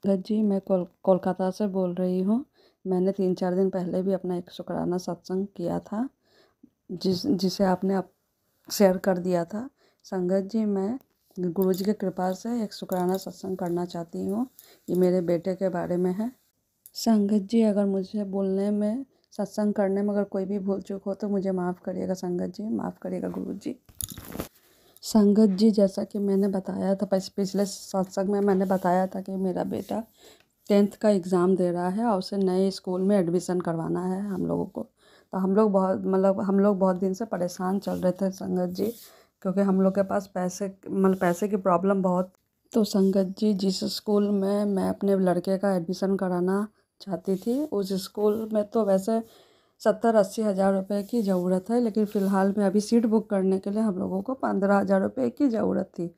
गत जी, मैं कोलकाता से बोल रही हूँ। मैंने 3-4 दिन पहले भी अपना एक शुक्राना सत्संग किया था, जिसे आपने शेयर कर दिया था। संगत जी, मैं गुरुजी की कृपा से एक शुक्राना सत्संग करना चाहती हूँ। ये मेरे बेटे के बारे में है। संगत जी, अगर मुझे बोलने में, सत्संग करने में अगर कोई भी भूल चूक हो तो मुझे माफ़ करिएगा। संगत जी, माफ़ करिएगा गुरुजी। संगत जी, जैसा कि मैंने बताया था, पिछले सत्संग में मैंने बताया था कि मेरा बेटा 10th का एग्ज़ाम दे रहा है और उसे नए स्कूल में एडमिशन करवाना है हम लोगों को। तो हम लोग बहुत दिन से परेशान चल रहे थे संगत जी, क्योंकि हम लोग के पास पैसे की प्रॉब्लम बहुत। तो संगत जी, जिस स्कूल में मैं अपने लड़के का एडमिशन कराना चाहती थी, उस स्कूल में तो वैसे 70-80 हज़ार रुपये की ज़रूरत है, लेकिन फ़िलहाल में अभी सीट बुक करने के लिए हम लोगों को 15,000 रुपये की ज़रूरत थी।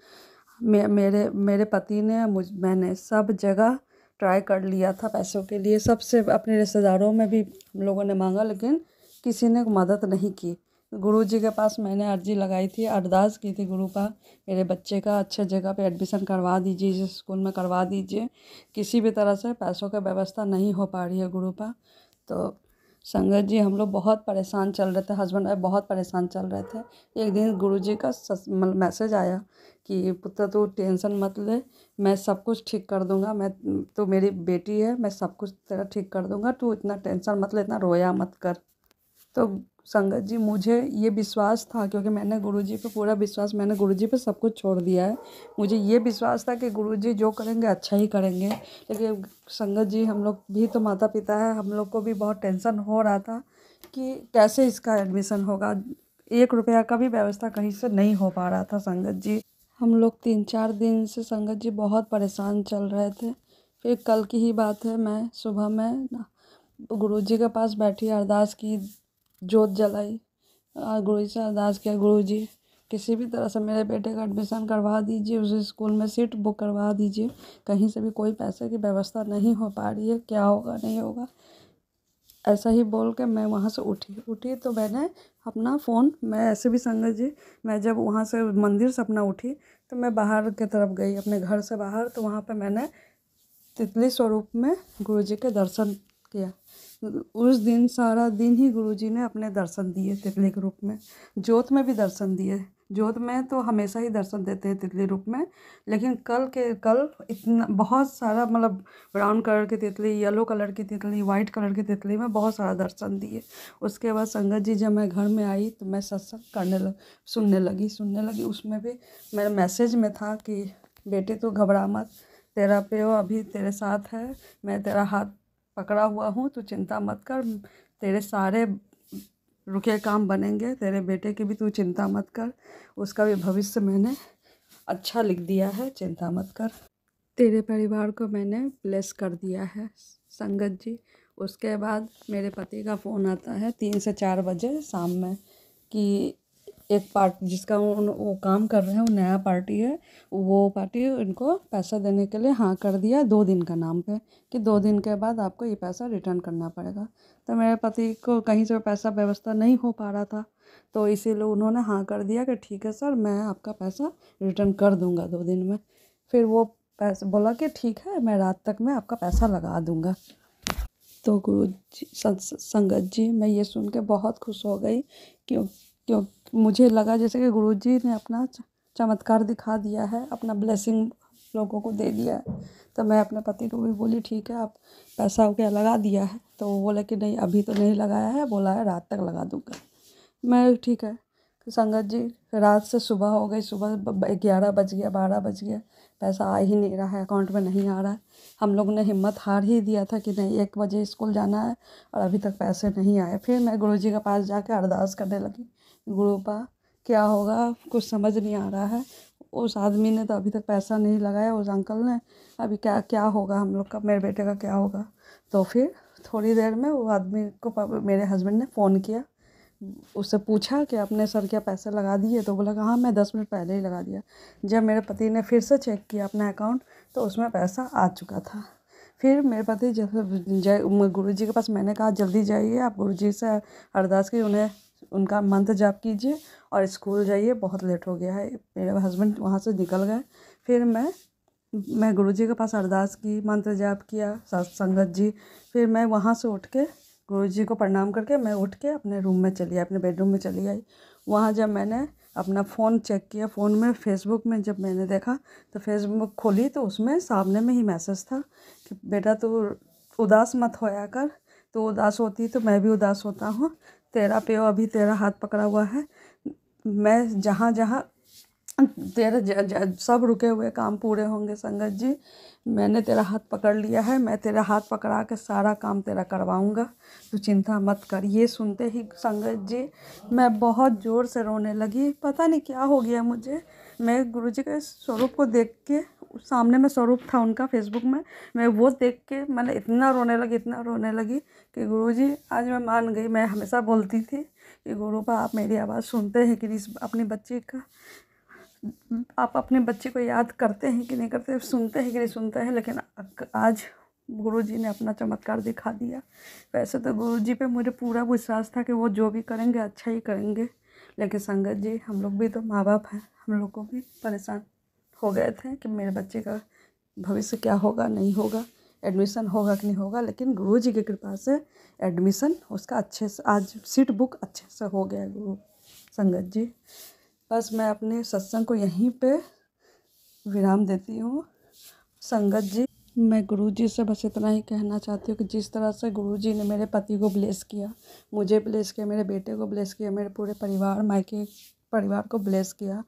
मेरे पति ने मैंने सब जगह ट्राई कर लिया था पैसों के लिए, सबसे अपने रिश्तेदारों में भी हम लोगों ने मांगा, लेकिन किसी ने मदद नहीं की। गुरु जी के पास मैंने अर्जी लगाई थी, अरदास की थी, गुरु पा मेरे बच्चे का अच्छे जगह पे एडमिशन करवा दीजिए, जिस स्कूल में करवा दीजिए। किसी भी तरह से पैसों की व्यवस्था नहीं हो पा रही है गुरु पा। तो संगत जी, हम लोग बहुत परेशान चल रहे थे, हस्बैंड वाइफ बहुत परेशान चल रहे थे। एक दिन गुरुजी का मैसेज आया कि पुत्र तू टेंशन मत ले, मैं सब कुछ ठीक कर दूंगा। मैं तो मेरी बेटी है, मैं सब कुछ तेरा ठीक कर दूंगा, तू इतना टेंशन मत ले, इतना रोया मत कर। तो संगत जी, मुझे ये विश्वास था, क्योंकि मैंने गुरुजी पे पूरा विश्वास, मैंने गुरुजी पे सब कुछ छोड़ दिया है। मुझे ये विश्वास था कि गुरुजी जो करेंगे अच्छा ही करेंगे। लेकिन संगत जी, हम लोग भी तो माता पिता है, हम लोग को भी बहुत टेंशन हो रहा था कि कैसे इसका एडमिशन होगा। 1 रुपया का भी व्यवस्था कहीं से नहीं हो पा रहा था संगत जी। हम लोग 3-4 दिन से संगत जी बहुत परेशान चल रहे थे। फिर कल की ही बात है, मैं सुबह में गुरुजी के पास बैठी, अरदास की, जोत जलाई, गुरुजी से अरदास किया, गुरुजी किसी भी तरह से मेरे बेटे का एडमिशन करवा दीजिए, उस स्कूल में सीट बुक करवा दीजिए। कहीं से भी कोई पैसे की व्यवस्था नहीं हो पा रही है, क्या होगा नहीं होगा। ऐसा ही बोल के मैं वहाँ से उठी तो मैंने अपना फ़ोन, मैं ऐसे भी संगत जी, मैं जब वहाँ से मंदिर से अपना उठी तो मैं बाहर की तरफ गई, अपने घर से बाहर। तो वहाँ पे मैंने तितली स्वरूप में गुरुजी के दर्शन किया। उस दिन सारा दिन ही गुरुजी ने अपने दर्शन दिए तितली के रूप में, जोत में भी दर्शन दिए। जोत में तो हमेशा ही दर्शन देते हैं तितली रूप में, लेकिन कल इतना बहुत सारा, मतलब ब्राउन कलर की तितली, येलो कलर की तितली, वाइट कलर की तितली में बहुत सारा दर्शन दिए। उसके बाद संगत जी, जब मैं घर में आई तो मैं सत्संग सुनने लगी। उसमें भी मेरे मैसेज में था कि बेटे तू घबरा मत, तेरा प्यो अभी तेरे साथ है, मैं तेरा हाथ पकड़ा हुआ हूँ, तू चिंता मत कर, तेरे सारे रुके काम बनेंगे, तेरे बेटे की भी तू चिंता मत कर, उसका भी भविष्य मैंने अच्छा लिख दिया है, चिंता मत कर। तेरे परिवार को मैंने ब्लेस कर दिया है संगत जी। उसके बाद मेरे पति का फ़ोन आता है 3 से 4 बजे शाम में कि एक पार्टी जिसका वो काम कर रहे हैं, वो नया पार्टी है, वो पार्टी उनको पैसा देने के लिए हाँ कर दिया 2 दिन का नाम पे, कि 2 दिन के बाद आपको ये पैसा रिटर्न करना पड़ेगा। तो मेरे पति को कहीं से पैसा व्यवस्था नहीं हो पा रहा था, तो इसीलिए उन्होंने हाँ कर दिया कि ठीक है सर, मैं आपका पैसा रिटर्न कर दूँगा 2 दिन में। फिर वो पैसे बोला कि ठीक है, मैं रात तक में आपका पैसा लगा दूँगा। तो गुरु जी, संगत जी, मैं ये सुन के बहुत खुश हो गई। क्यों क्यों मुझे लगा जैसे कि गुरु जी ने अपना चमत्कार दिखा दिया है, अपना ब्लेसिंग लोगों को दे दिया है। तो मैं अपने पति को भी बोली ठीक है, आप पैसा क्या लगा दिया है? तो वो बोले कि नहीं, अभी तो नहीं लगाया है, बोला है रात तक लगा दूँगा। मैं ठीक है। तो संगत जी, रात से सुबह हो गई, सुबह 11 बज गया, 12 बज गया, पैसा आ ही नहीं रहा है, अकाउंट में नहीं आ रहा है। हम लोग ने हिम्मत हार ही दिया था कि नहीं, 1 बजे स्कूल जाना है और अभी तक पैसे नहीं आए। फिर मैं गुरुजी के पास जाके अरदास करने लगी, गुरुपा क्या होगा, कुछ समझ नहीं आ रहा है। उस आदमी ने तो अभी तक पैसा नहीं लगाया, उस अंकल ने, अभी क्या क्या होगा हम लोग का, मेरे बेटे का क्या होगा। तो फिर थोड़ी देर में वो आदमी को मेरे हस्बैंड ने फ़ोन किया, उससे पूछा कि आपने सर क्या पैसे लगा दिए? तो बोला कि हाँ, मैं 10 मिनट पहले ही लगा दिया। जब मेरे पति ने फिर से चेक किया अपना अकाउंट, तो उसमें पैसा आ चुका था। फिर मेरे पति जब गुरुजी के पास, मैंने कहा जल्दी जाइए, आप गुरुजी से अरदास की, उन्हें उनका मंत्र जाप कीजिए और स्कूल जाइए, बहुत लेट हो गया है। मेरे हस्बैंड वहाँ से निकल गए। फिर मैं मैं गुरुजी के पास अरदास की, मंत्र जाप किया संगत जी। फिर मैं वहाँ से उठ के गुरुजी को प्रणाम करके मैं उठ के अपने रूम में चली आई, अपने बेडरूम में चली आई। वहाँ जब मैंने अपना फ़ोन चेक किया, फ़ोन में फेसबुक में जब मैंने देखा तो फेसबुक खोली तो उसमें सामने में ही मैसेज था कि बेटा तू उदास मत होया कर, तो उदास होती तो मैं भी उदास होता हूँ। तेरा प्यो अभी तेरा हाथ पकड़ा हुआ है, मैं जहाँ जहाँ तेरे सब रुके हुए काम पूरे होंगे संगत जी। मैंने तेरा हाथ पकड़ लिया है, मैं तेरा हाथ पकड़ा के सारा काम तेरा करवाऊँगा, तू चिंता मत कर। ये सुनते ही संगत जी मैं बहुत ज़ोर से रोने लगी। पता नहीं क्या हो गया मुझे। मैं गुरुजी के स्वरूप को देख के, सामने में स्वरूप था उनका फेसबुक में, मैं वो देख के मैंने इतना रोने लगी कि गुरुजी आज मैं मान गई। मैं हमेशा बोलती थी कि गुरुपा आप मेरी आवाज़ सुनते हैं कि नहीं, अपनी बच्ची का आप अपने बच्चे को याद करते हैं कि नहीं करते, सुनते हैं कि नहीं सुनते हैं। लेकिन आज गुरुजी ने अपना चमत्कार दिखा दिया। वैसे तो गुरुजी पे मुझे पूरा विश्वास था कि वो जो भी करेंगे अच्छा ही करेंगे, लेकिन संगत जी हम लोग भी तो माँ बाप हैं, हम लोग को भी परेशान हो गए थे कि मेरे बच्चे का भविष्य क्या होगा, नहीं होगा, एडमिशन होगा कि नहीं होगा। लेकिन गुरुजी की कृपा से एडमिशन उसका अच्छे से, आज सीट बुक अच्छे से हो गया गुरु संगत जी। बस मैं अपने सत्संग को यहीं पे विराम देती हूँ संगत जी। मैं गुरुजी से बस इतना ही कहना चाहती हूँ कि जिस तरह से गुरुजी ने मेरे पति को ब्लेस किया, मुझे ब्लेस किया, मेरे बेटे को ब्लेस किया, मेरे पूरे परिवार मायके परिवार को ब्लेस किया,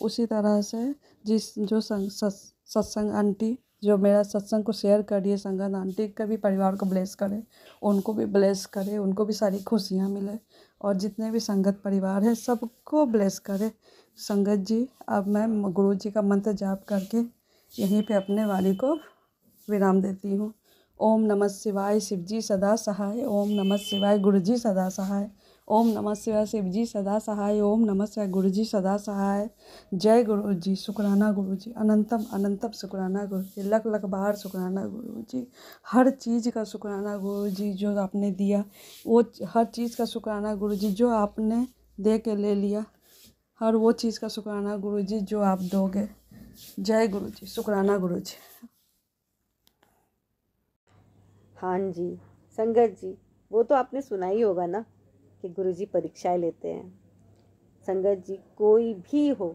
उसी तरह से जो सत्संग आंटी जो मेरा सत्संग को शेयर कर रही है, संगत आंटी का भी परिवार को ब्लेस करे, उनको भी ब्लेस करे, उनको भी सारी खुशियाँ मिले, और जितने भी संगत परिवार है सबको ब्लेस करे संगत जी। अब मैं गुरुजी का मंत्र जाप करके यहीं पे अपने वाणी को विराम देती हूँ। ओम नमः शिवाय, शिवजी सदा सहाय। ओम नमः शिवाय, गुरुजी सदा सहाय। ओम नमः शिवाय, शिवजी सदा सहाय। ओम नमः शिवाय, गुरुजी सदा सहाय। जय गुरुजी, शुक्राना गुरुजी, अनंतम अनंतम शुक्राना गुरुजी, लख लख बार शुक्राना गुरुजी। हर चीज़ का शुक्राना गुरुजी जो आपने दिया, वो हर चीज़ का शुक्राना गुरुजी जो आपने दे के ले लिया, हर वो चीज़ का शुक्राना गुरुजी जो आप दोगे। जय गुरुजी, शुक्राना गुरुजी। हाँ जी संगत जी, वो तो आपने सुना ही होगा ना कि गुरुजी परीक्षाएं लेते हैं। संगत जी कोई भी हो,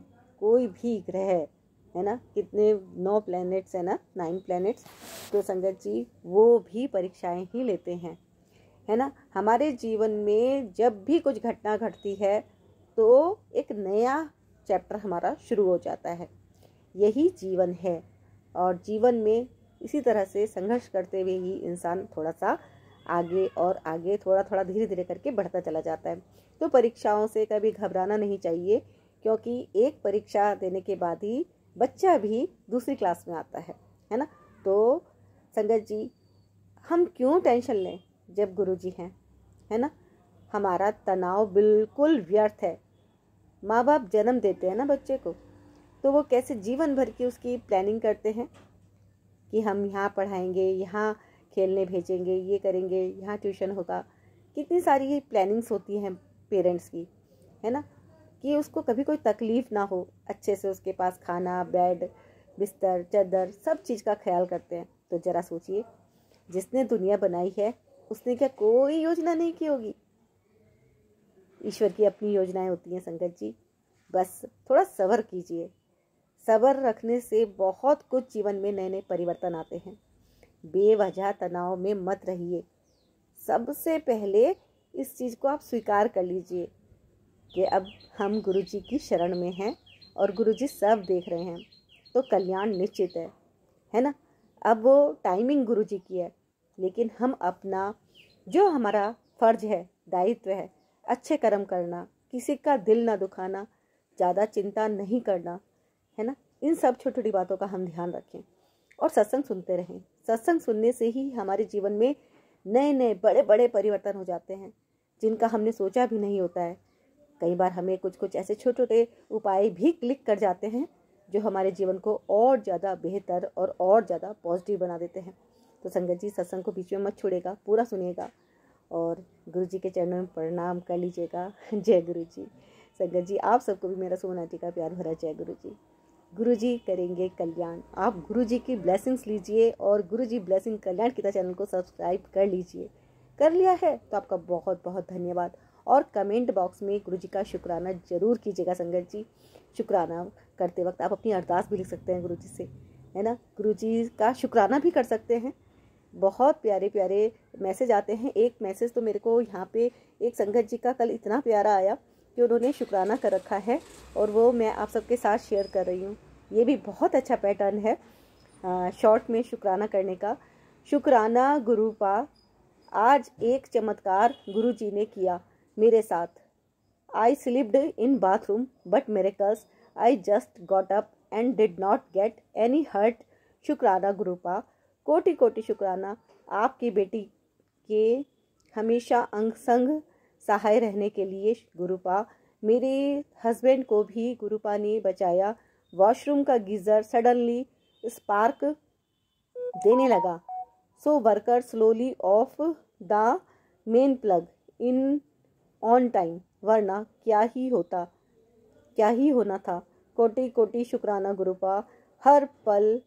कोई भी ग्रह है ना, कितने 9 प्लैनेट्स है ना, 9 प्लैनेट्स, तो संगत जी वो भी परीक्षाएं ही लेते हैं, है ना। हमारे जीवन में जब भी कुछ घटना घटती है तो एक नया चैप्टर हमारा शुरू हो जाता है। यही जीवन है, और जीवन में इसी तरह से संघर्ष करते हुए ही इंसान थोड़ा सा आगे और आगे, थोड़ा थोड़ा धीरे धीरे करके बढ़ता चला जाता है। तो परीक्षाओं से कभी घबराना नहीं चाहिए, क्योंकि एक परीक्षा देने के बाद ही बच्चा भी दूसरी क्लास में आता है ना। तो संगत जी हम क्यों टेंशन लें जब गुरुजी हैं, है ना। हमारा तनाव बिल्कुल व्यर्थ है। माँ बाप जन्म देते हैं ना बच्चे को, तो वो कैसे जीवन भर की उसकी प्लानिंग करते हैं कि हम यहाँ पढ़ाएंगे, यहाँ खेलने भेजेंगे, ये करेंगे, यहाँ ट्यूशन होगा। कितनी सारी प्लानिंग्स होती हैं पेरेंट्स की, है ना, कि उसको कभी कोई तकलीफ़ ना हो, अच्छे से उसके पास खाना, बेड, बिस्तर, चादर, सब चीज़ का ख्याल करते हैं। तो ज़रा सोचिए, जिसने दुनिया बनाई है उसने क्या कोई योजना नहीं की होगी। ईश्वर की अपनी योजनाएं होती हैं संगत जी। बस थोड़ा सब्र कीजिए। सब्र रखने से बहुत कुछ जीवन में नए नए परिवर्तन आते हैं। बेवजह तनाव में मत रहिए। सबसे पहले इस चीज़ को आप स्वीकार कर लीजिए कि अब हम गुरुजी की शरण में हैं और गुरुजी सब देख रहे हैं, तो कल्याण निश्चित है ना। अब वो टाइमिंग गुरुजी की है, लेकिन हम अपना जो हमारा फर्ज है, दायित्व है, अच्छे कर्म करना, किसी का दिल ना दुखाना, ज़्यादा चिंता नहीं करना, है ना, इन सब छोटी छोटी बातों का हम ध्यान रखें और सत्संग सुनते रहें। सत्संग सुनने से ही हमारे जीवन में नए नए बड़े बड़े परिवर्तन हो जाते हैं, जिनका हमने सोचा भी नहीं होता है। कई बार हमें कुछ कुछ ऐसे छोटे छोटे उपाय भी क्लिक कर जाते हैं जो हमारे जीवन को और ज़्यादा बेहतर और ज़्यादा पॉजिटिव बना देते हैं। तो संगत जी सत्संग को बीच में मत छोड़ेगा, पूरा सुनिएगा और गुरु जी के चरणों में प्रणाम कर लीजिएगा। जय गुरु जी। संगत जी आप सबको भी मेरा सुमन आंटी का प्यार भरा जय गुरु जी। गुरुजी करेंगे कल्याण। आप गुरुजी की ब्लेसिंग्स लीजिए और गुरुजी ब्लेसिंग कल्याण गीता चैनल को सब्सक्राइब कर लीजिए। कर लिया है तो आपका बहुत बहुत धन्यवाद। और कमेंट बॉक्स में गुरुजी का शुक्राना जरूर कीजिएगा संगत जी। शुक्राना करते वक्त आप अपनी अरदास भी लिख सकते हैं गुरुजी से, है ना। गुरुजी का शुक्राना भी कर सकते हैं। बहुत प्यारे प्यारे मैसेज आते हैं। एक मैसेज तो मेरे को यहाँ पे एक संगत जी का कल इतना प्यारा आया कि उन्होंने शुक्राना कर रखा है और वो मैं आप सबके साथ शेयर कर रही हूँ। ये भी बहुत अच्छा पैटर्न है शॉर्ट में शुक्राना करने का। शुक्राना गुरुपा, आज एक चमत्कार गुरुजी ने किया मेरे साथ। I slipped in bathroom but miracles I just got up and did not get any hurt. शुक्राना गुरुपा, कोटि कोटि शुक्राना आपकी बेटी के हमेशा अंग संग सहाय रहने के लिए गुरुपा। मेरे हस्बैंड को भी गुरुपा ने बचाया। वॉशरूम का गीज़र सडनली स्पार्क देने लगा, so worker slowly off the main plug in on time, वरना क्या ही होना था। कोटि कोटि शुक्राना गुरुपा, हर पल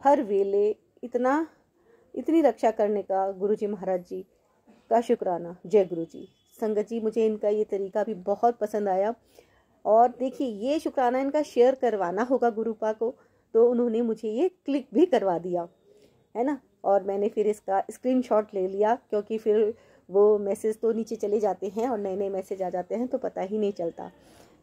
हर वेले इतनी रक्षा करने का गुरुजी महाराज जी का शुक्राना। जय गुरुजी। संगत जी, मुझे इनका ये तरीका भी बहुत पसंद आया। और देखिए, ये शुक्राना इनका शेयर करवाना होगा गुरुपा को, तो उन्होंने मुझे ये क्लिक भी करवा दिया, है ना। और मैंने फिर इसका स्क्रीनशॉट ले लिया, क्योंकि फिर वो मैसेज तो नीचे चले जाते हैं और नए नए मैसेज आ जाते हैं तो पता ही नहीं चलता।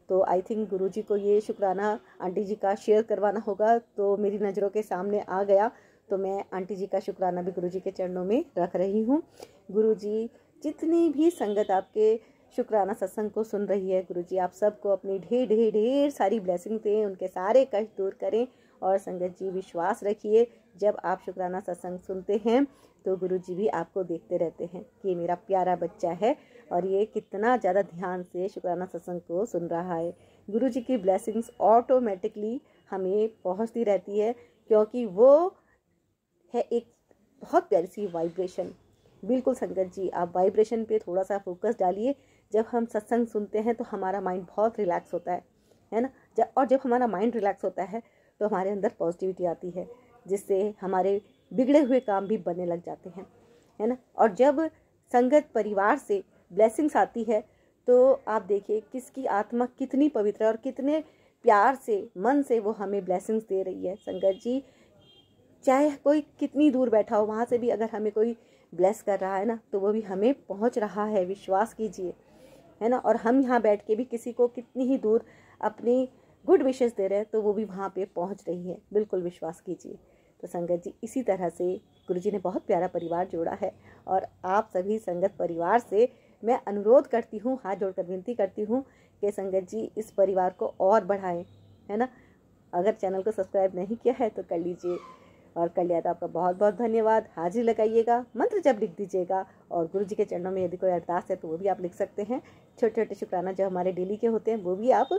तो आई थिंक गुरुजी को ये शुक्राना आंटी जी का शेयर करवाना होगा, तो मेरी नज़रों के सामने आ गया। तो मैं आंटी जी का शुक्राना भी गुरुजी के चरणों में रख रही हूँ। गुरुजी, जितनी भी संगत आपके शुक्राना सत्संग को सुन रही है, गुरुजी आप सबको अपनी ढेर ढेर ढेर सारी ब्लेसिंग दें, उनके सारे कष्ट दूर करें। और संगत जी, विश्वास रखिए, जब आप शुक्राना सत्संग सुनते हैं तो गुरुजी भी आपको देखते रहते हैं कि ये मेरा प्यारा बच्चा है और ये कितना ज़्यादा ध्यान से शुक्राना सत्संग को सुन रहा है। गुरुजी की ब्लेसिंग्स ऑटोमेटिकली हमें पहुंचती रहती है, क्योंकि वो है एक बहुत प्यारी सी वाइब्रेशन। बिल्कुल संगत जी, आप वाइब्रेशन पे थोड़ा सा फोकस डालिए। जब हम सत्संग सुनते हैं तो हमारा माइंड बहुत रिलैक्स होता है ना। जब हमारा माइंड रिलैक्स होता है तो हमारे अंदर पॉजिटिविटी आती है, जिससे हमारे बिगड़े हुए काम भी बनने लग जाते हैं, है ना। और जब संगत परिवार से ब्लेसिंग्स आती है तो आप देखिए किसकी आत्मा कितनी पवित्र है और कितने प्यार से मन से वो हमें ब्लेसिंग्स दे रही है। संगत जी, चाहे कोई कितनी दूर बैठा हो, वहाँ से भी अगर हमें कोई ब्लेस कर रहा है ना, तो वो भी हमें पहुँच रहा है, विश्वास कीजिए, है ना। और हम यहाँ बैठ के भी किसी को कितनी ही दूर अपनी गुड विशेस दे रहे हैं तो वो भी वहाँ पे पहुँच रही है, बिल्कुल विश्वास कीजिए। तो संगत जी, इसी तरह से गुरुजी ने बहुत प्यारा परिवार जोड़ा है और आप सभी संगत परिवार से मैं अनुरोध करती हूँ, हाथ जोड़कर विनती करती हूँ कि संगत जी इस परिवार को और बढ़ाएं, है ना। अगर चैनल को सब्सक्राइब नहीं किया है तो कर लीजिए, और कर लिया तो आपका बहुत बहुत धन्यवाद। हाजिर लगाइएगा, मंत्र जब लिख दीजिएगा, और गुरुजी के चरणों में यदि कोई अरदास है तो वो भी आप लिख सकते हैं। छोटे छोटे शुक्राना जो हमारे डेली के होते हैं वो भी आप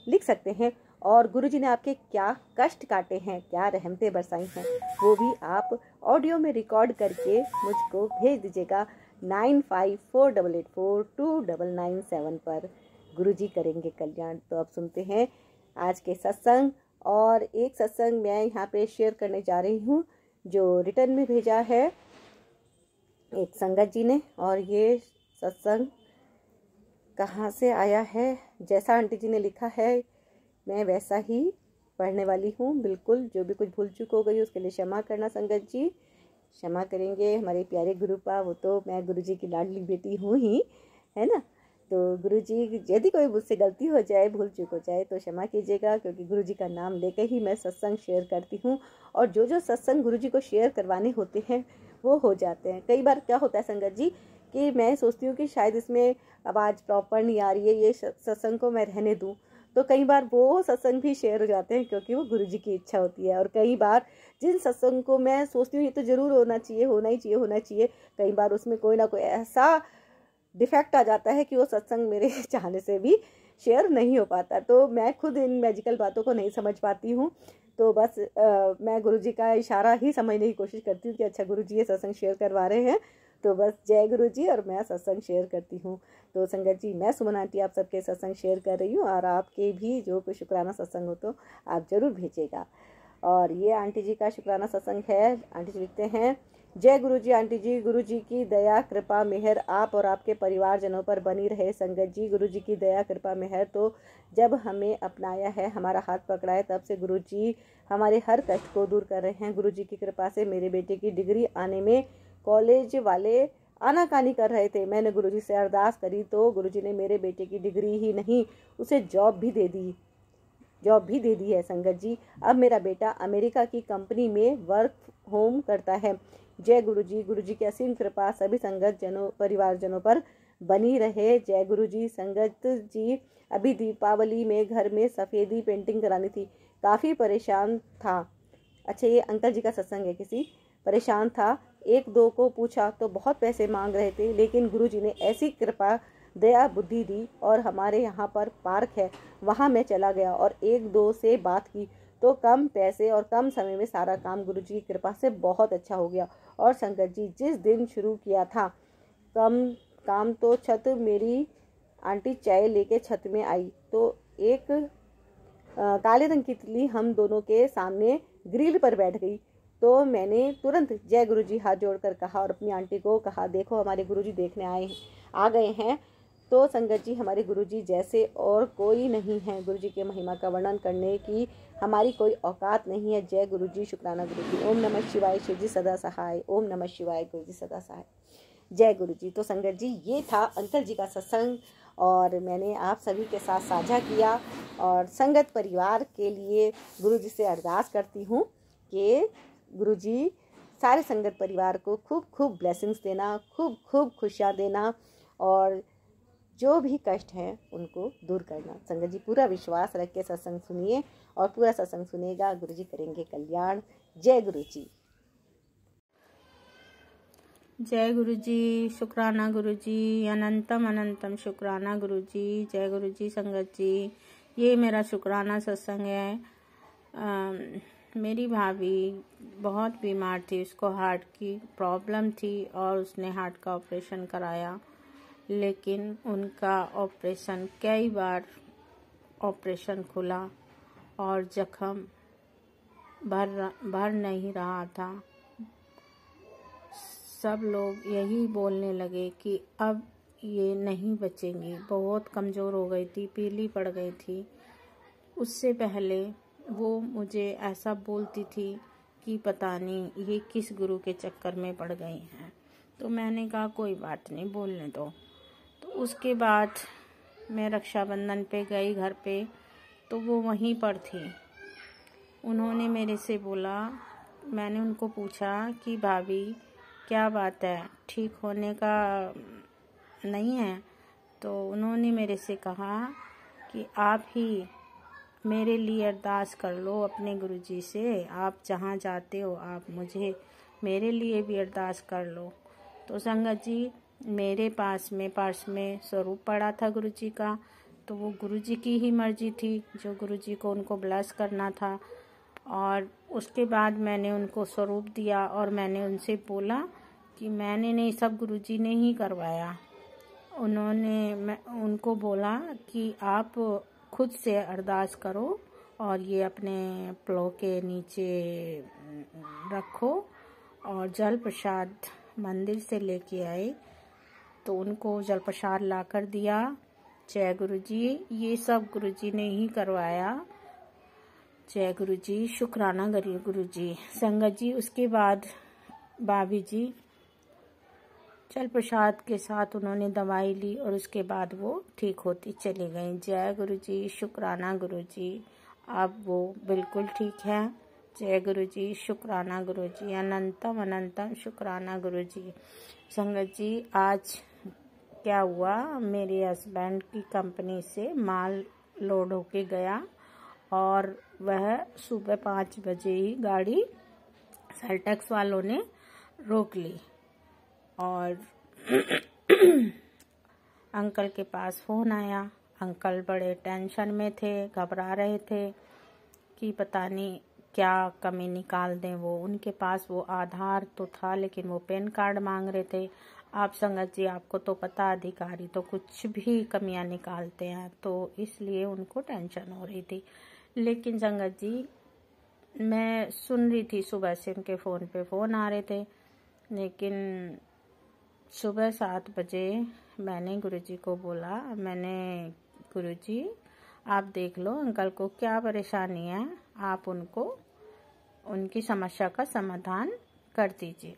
लिख सकते हैं। और गुरुजी ने आपके क्या कष्ट काटे हैं, क्या रहमतें बरसाई हैं, वो भी आप ऑडियो में रिकॉर्ड करके मुझको भेज दीजिएगा 9548842997 पर। गुरुजी करेंगे कल्याण। तो अब सुनते हैं आज के सत्संग। और एक सत्संग मैं यहाँ पे शेयर करने जा रही हूँ जो रिटर्न में भेजा है एक संगत जी ने। और ये सत्संग कहाँ से आया है, जैसा आंटी जी ने लिखा है मैं वैसा ही पढ़ने वाली हूँ। बिल्कुल जो भी कुछ भूल चूक हो गई उसके लिए क्षमा करना संगत जी, क्षमा करेंगे। हमारे प्यारे गुरुपा, वो तो मैं गुरुजी की लाडली बेटी हूँ ही, है ना। तो गुरुजी, यदि कोई मुझसे गलती हो जाए, भूल चूक हो जाए तो क्षमा कीजिएगा, क्योंकि गुरुजी का नाम लेकर ही मैं सत्संग शेयर करती हूँ। और जो जो सत्संग गुरुजी को शेयर करवाने होते हैं वो हो जाते हैं। कई बार क्या होता है संगत जी कि मैं सोचती हूँ कि शायद इसमें आवाज़ प्रॉपर नहीं आ रही है, ये सत्संग को मैं रहने दूँ, तो कई बार वो सत्संग भी शेयर हो जाते हैं, क्योंकि वो गुरुजी की इच्छा होती है। और कई बार जिन सत्संग को मैं सोचती हूँ ये तो ज़रूर होना चाहिए, कई बार उसमें कोई ना कोई ऐसा डिफेक्ट आ जाता है कि वो सत्संग मेरे चाहने से भी शेयर नहीं हो पाता। तो मैं खुद इन मैजिकल बातों को नहीं समझ पाती हूँ, तो बस मैं गुरुजी का इशारा ही समझने की कोशिश करती हूँ कि अच्छा गुरुजी ये सत्संग शेयर करवा रहे हैं, तो बस जय गुरुजी, और मैं सत्संग शेयर करती हूँ। तो संगत जी, मैं सुमन आंटी आप सबके सत्संग शेयर कर रही हूँ, और आपके भी जो कोई शुक्राना सत्संग हो तो आप ज़रूर भेजिएगा। और ये आंटी जी का शुक्राना सत्संग है। आंटी जी लिखते हैं, जय गुरु जी। आंटी जी, गुरु जी की दया कृपा मेहर आप और आपके परिवारजनों पर बनी रहे। संगत जी, गुरु जी की दया कृपा मेहर तो जब हमें अपनाया है, हमारा हाथ पकड़ा है, तब से गुरु जी हमारे हर कष्ट को दूर कर रहे हैं। गुरु जी की कृपा से मेरे बेटे की डिग्री आने में कॉलेज वाले आनाकानी कर रहे थे। मैंने गुरु जी से अरदास करी तो गुरु जी ने मेरे बेटे की डिग्री ही नहीं, उसे जॉब भी दे दी है। संगत जी, अब मेरा बेटा अमेरिका की कंपनी में वर्क होम करता है। जय गुरु जी। गुरु जी की असीम कृपा सभी संगत जनों परिवारजनों पर बनी रहे। जय गुरु जी। संगत जी, अभी दीपावली में घर में सफ़ेदी पेंटिंग करानी थी, काफ़ी परेशान था। अच्छा, ये अंकल जी का सत्संग है। किसी परेशान था, एक दो को पूछा तो बहुत पैसे मांग रहे थे, लेकिन गुरु जी ने ऐसी कृपा दया बुद्धि दी, और हमारे यहाँ पर पार्क है, वहाँ मैं चला गया और एक दो से बात की तो कम पैसे और कम समय में सारा काम गुरु जी की कृपा से बहुत अच्छा हो गया। और संगत जी, जिस दिन शुरू किया था काम तो छत मेरी आंटी चाय लेके छत में आई तो एक काले रंग की तितली हम दोनों के सामने ग्रिल पर बैठ गई। तो मैंने तुरंत जय गुरु जी हाथ जोड़कर कहा और अपनी आंटी को कहा, देखो हमारे गुरु जी देखने आ गए हैं। तो संगत जी, हमारे गुरु जी जैसे और कोई नहीं है। गुरु जी के महिमा का वर्णन करने की हमारी कोई औकात नहीं है। जय गुरु जी। शुक्राना गुरु जी। ओम नमः शिवाय। शिव जी सदा सहाय। ओम नमः शिवाय। गुरु जी सदा सहाय। जय गुरु जी। तो संगत जी, ये था अंकल जी का सत्संग, और मैंने आप सभी के साथ साझा किया। और संगत परिवार के लिए गुरु जी से अरदास करती हूँ कि गुरु जी सारे संगत परिवार को खूब खूब ब्लेसिंग्स देना, खूब खूब खुशियाँ देना, और जो भी कष्ट हैं उनको दूर करना। संगत जी, पूरा विश्वास रख के सत्संग सुनिए, और पूरा सत्संग सुनेगा, गुरु जी करेंगे कल्याण। जय गुरु जी। जय गुरु जी। शुक्राना गुरु जी। अनंतम अनंतम शुक्राना गुरु जी। जय गुरु जी। संगत जी, ये मेरा शुक्राना सत्संग है। मेरी भाभी बहुत बीमार थी, उसको हार्ट की प्रॉब्लम थी, और उसने हार्ट का ऑपरेशन कराया, लेकिन उनका ऑपरेशन कई बार ऑपरेशन खुला और जख्म भर नहीं रहा था। सब लोग यही बोलने लगे कि अब ये नहीं बचेंगी, बहुत कमज़ोर हो गई थी, पीली पड़ गई थी। उससे पहले वो मुझे ऐसा बोलती थी कि पता नहीं ये किस गुरु के चक्कर में पड़ गई हैं। तो मैंने कहा कोई बात नहीं, बोलने दो। तो उसके बाद मैं रक्षाबंधन पे गई घर पे, तो वो वहीं पर थी। उन्होंने मेरे से बोला, मैंने उनको पूछा कि भाभी क्या बात है, ठीक होने का नहीं है? तो उन्होंने मेरे से कहा कि आप ही मेरे लिए अरदास कर लो अपने गुरुजी से, आप जहाँ जाते हो आप मेरे लिए भी अरदास कर लो। तो संगत जी, मेरे पास में पर्स में स्वरूप पड़ा था गुरुजी का, तो वो गुरुजी की ही मर्जी थी, जो गुरुजी को उनको ब्लेस करना था। और उसके बाद मैंने उनको स्वरूप दिया, और मैंने उनसे बोला कि मैंने नहीं, सब गुरुजी ने ही करवाया। मैं उनको बोला कि आप खुद से अरदास करो, और ये अपने प्लो के नीचे रखो, और जल प्रसाद मंदिर से लेके आए, तो उनको जल प्रसाद ला कर दिया। जय गुरुजी, ये सब गुरुजी ने ही करवाया। जय गुरुजी। शुक्राना गुरुजी। संगत जी, उसके बाद भाभी जी जल प्रसाद के साथ उन्होंने दवाई ली, और उसके बाद वो ठीक होती चली गई। जय गुरुजी। शुक्राना गुरुजी। अब वो बिल्कुल ठीक है। जय गुरुजी। शुक्राना गुरुजी। अनंतम अनंतम शुक्राना गुरुजी। संगत जी, आज क्या हुआ, मेरे हस्बैंड की कंपनी से माल लोड होके गया, और वह सुबह 5 बजे ही गाड़ी सेल्टेक्स वालों ने रोक ली, और अंकल के पास फ़ोन आया। अंकल बड़े टेंशन में थे, घबरा रहे थे कि पता नहीं क्या कमी निकाल दें। वो उनके पास वो आधार तो था, लेकिन वो पैन कार्ड मांग रहे थे। आप संगत जी, आपको तो पता, अधिकारी तो कुछ भी कमियां निकालते हैं, तो इसलिए उनको टेंशन हो रही थी। लेकिन संगत जी, मैं सुन रही थी, सुबह से उनके फ़ोन पे फ़ोन आ रहे थे, लेकिन सुबह 7 बजे मैंने गुरुजी को बोला, गुरुजी आप देख लो अंकल को क्या परेशानी है, आप उनको उनकी समस्या का समाधान कर दीजिए।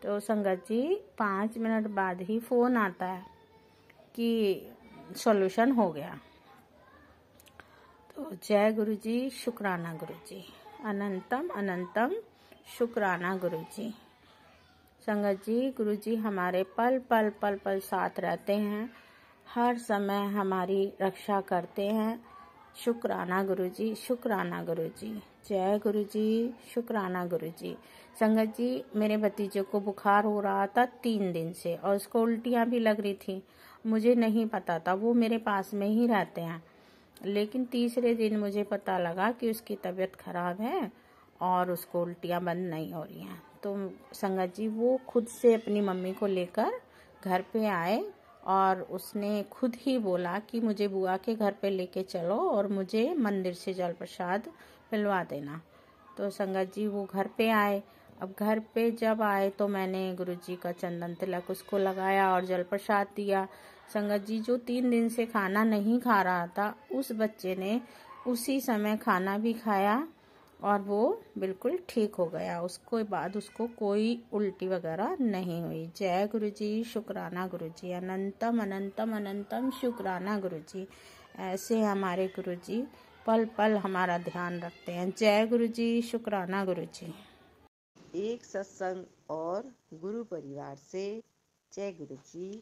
तो संगत जी 5 मिनट बाद ही फ़ोन आता है कि सॉल्यूशन हो गया। तो जय गुरुजी, शुक्राना गुरुजी, अनंतम अनंतम शुक्राना गुरुजी। संगत जी, गुरुजी हमारे पल पल पल पल साथ रहते हैं, हर समय हमारी रक्षा करते हैं। शुक्राना गुरुजी, शुक्राना गुरुजी। जय गुरुजी, शुक्राना गुरुजी। संगत जी, मेरे भतीजे को बुखार हो रहा था 3 दिन से, और उसको उल्टियाँ भी लग रही थी। मुझे नहीं पता था, वो मेरे पास में ही रहते हैं, लेकिन तीसरे दिन मुझे पता लगा कि उसकी तबीयत खराब है और उसको उल्टियाँ बंद नहीं हो रही हैं। तो संगत जी, वो खुद से अपनी मम्मी को लेकर घर पे आए और उसने खुद ही बोला कि मुझे बुआ के घर पे लेके चलो और मुझे मंदिर से जल प्रसाद पिलवा देना। तो संगत जी वो घर पे आए। अब घर पे जब आए तो मैंने गुरुजी का चंदन तिलक उसको लगाया और जल प्रसाद दिया। संगत जी, जो 3 दिन से खाना नहीं खा रहा था, उस बच्चे ने उसी समय खाना भी खाया और वो बिल्कुल ठीक हो गया। उसके बाद उसको कोई उल्टी वगैरह नहीं हुई। जय गुरुजी, शुक्राना गुरुजी, अनंतम अनंतम अनंतम शुक्राना गुरुजी। ऐसे हमारे गुरुजी पल पल हमारा ध्यान रखते हैं। जय गुरुजी, शुक्राना गुरुजी। एक सत्संग और गुरु परिवार से। जय गुरु जी।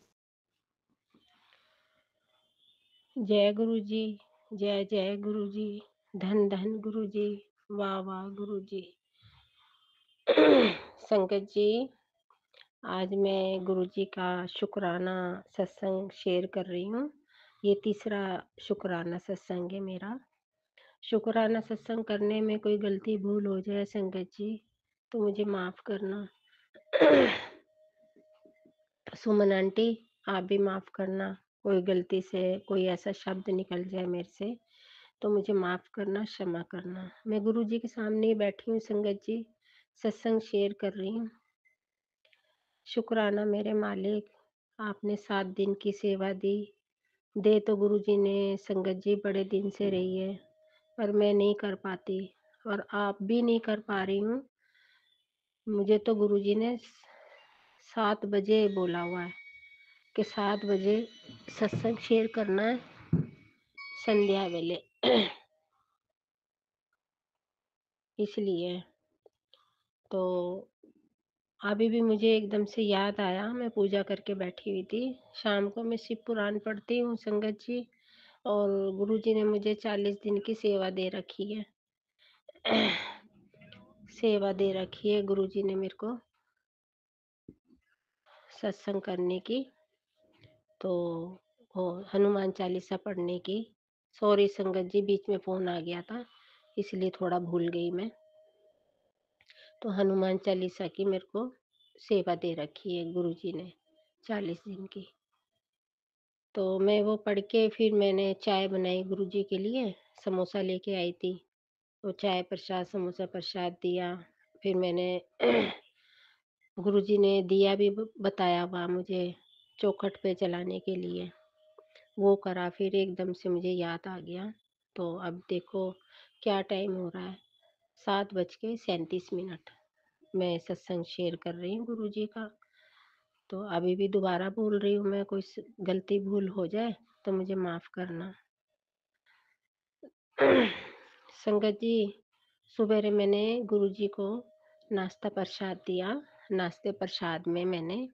जय गुरु जी, जय जय गुरु जी, धन धन गुरु जी, वाह वाह गुरु जी। संगत जी, आज मैं गुरु जी का शुक्राना सत्संग शेयर कर रही हूँ। ये तीसरा शुक्राना सत्संग है मेरा। शुक्राना सत्संग करने में कोई गलती भूल हो जाए संगत जी, तो मुझे माफ करना। सुमन आंटी, आप भी माफ करना, कोई गलती से कोई ऐसा शब्द निकल जाए मेरे से तो मुझे माफ करना, क्षमा करना। मैं गुरु जी के सामने ही बैठी हूँ संगत जी, सत्संग शेयर कर रही हूँ। शुक्राना मेरे मालिक, आपने 7 दिन की सेवा दी। दे तो गुरु जी ने संगत जी बड़े दिन से रही है, पर मैं नहीं कर पाती और आप भी नहीं कर पा रही हूँ। मुझे तो गुरु जी ने 7 बजे बोला हुआ है कि 7 बजे सत्संग शेयर करना है संध्या वेले। इसलिए तो अभी भी मुझे एकदम से याद आया, मैं पूजा करके बैठी हुई थी। शाम को मैं शिव पुराण पढ़ती हूँ संगत जी, और गुरु जी ने मुझे 40 दिन की सेवा दे रखी है। सेवा दे रखी है गुरु जी ने मेरे को सत्संग करने की, तो वो हनुमान चालीसा पढ़ने की। सॉरी संगत जी, बीच में फोन आ गया था इसलिए थोड़ा भूल गई मैं। तो हनुमान चालीसा की मेरे को सेवा दे रखी है गुरु जी ने 40 दिन की। तो मैं वो पढ़ के फिर मैंने चाय बनाई गुरु जी के लिए, समोसा लेके आई थी, तो चाय प्रसाद समोसा प्रसाद दिया। फिर मैंने गुरु जी ने दिया भी बताया हुआ मुझे चौखट पे जलाने के लिए, वो करा। फिर एकदम से मुझे याद आ गया। तो अब देखो क्या टाइम हो रहा है, 7:37। मैं सत्संग शेयर कर रही हूँ गुरु जी का। तो अभी भी दोबारा बोल रही हूँ मैं, कोई गलती भूल हो जाए तो मुझे माफ करना। संगत जी, सुबह मैंने गुरु जी को नाश्ता प्रसाद दिया। नाश्ते प्रसाद में मैंने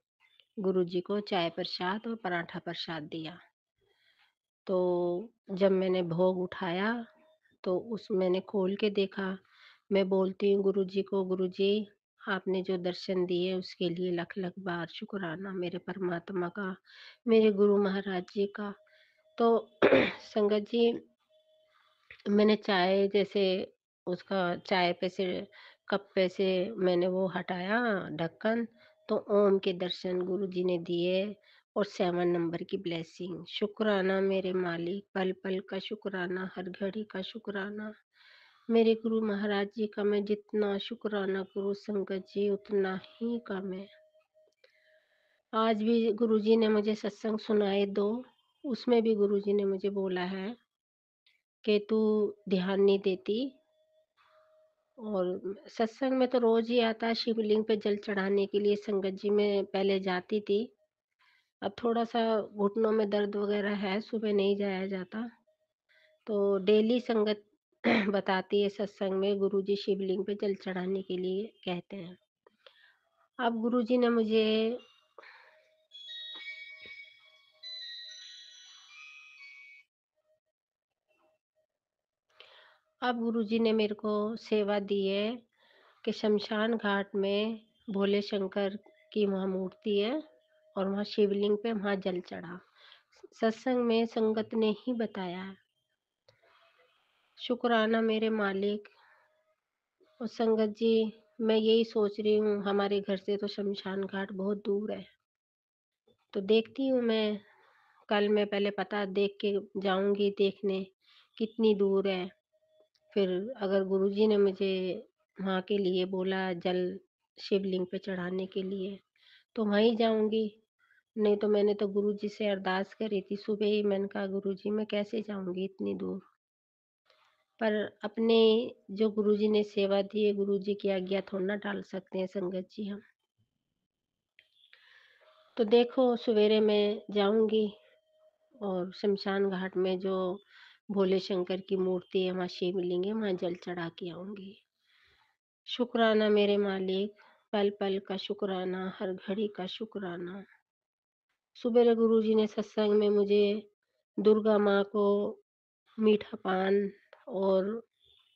गुरु जी को चाय प्रसाद और पराठा प्रसाद दिया। तो जब मैंने भोग उठाया तो उस मैंने खोल के देखा। मैं बोलती हूँ गुरु जी को, गुरु जी आपने जो दर्शन दिए उसके लिए लख लख बार शुक्राना, मेरे परमात्मा का, मेरे गुरु महाराज जी का। तो संगत जी, मैंने चाय जैसे उसका चाय पे से कप पे से मैंने वो हटाया ढक्कन, तो ओम के दर्शन गुरुजी ने दिए और 7 नंबर की ब्लेसिंग। शुक्राना मेरे मालिक, पल-पल का शुक्राना, हर घड़ी का शुक्राना। मेरे गुरु महाराज जी का मैं जितना शुक्राना करूँ संगत जी उतना ही कम है। आज भी गुरुजी ने मुझे सत्संग सुनाए 2, उसमें भी गुरुजी ने मुझे बोला है कि तू ध्यान नहीं देती। और सत्संग में तो रोज ही आता है, शिवलिंग पे जल चढ़ाने के लिए संगत जी मैं पहले जाती थी। अब थोड़ा सा घुटनों में दर्द वगैरह है, सुबह नहीं जाया जाता। तो डेली संगत बताती है सत्संग में गुरुजी शिवलिंग पे जल चढ़ाने के लिए कहते हैं। अब गुरुजी ने मुझे अब गुरुजी ने मेरे को सेवा दी है कि शमशान घाट में भोले शंकर की वहाँ मूर्ति है और वहाँ शिवलिंग पे वहाँ जल चढ़ा। सत्संग में संगत ने ही बताया है। शुक्राना मेरे मालिक। और संगत जी मैं यही सोच रही हूँ, हमारे घर से तो शमशान घाट बहुत दूर है, तो देखती हूँ मैं कल मैं पहले पता देख के जाऊंगी देखने कितनी दूर है। फिर अगर गुरुजी ने मुझे वहाँ के लिए बोला जल शिवलिंग पे चढ़ाने के लिए तो वहीं जाऊंगी, नहीं तो मैंने तो गुरुजी से अरदास करी थी सुबह ही, मैंने कहा गुरुजी मैं कैसे जाऊंगी इतनी दूर। पर अपने जो गुरुजी ने सेवा दी है, गुरुजी की आज्ञा थोड़ा ना टाल सकते हैं संगत जी हम। तो देखो सवेरे मैं जाऊंगी और शमशान घाट में जो भोले शंकर की मूर्ति है वहाँ शिवलिंग है वहाँ जल चढ़ा के आऊंगी। शुक्राना मेरे मालिक, पल पल का शुक्राना, हर घड़ी का शुक्राना। सुबह गुरुजी ने सत्संग में मुझे दुर्गा माँ को मीठा पान और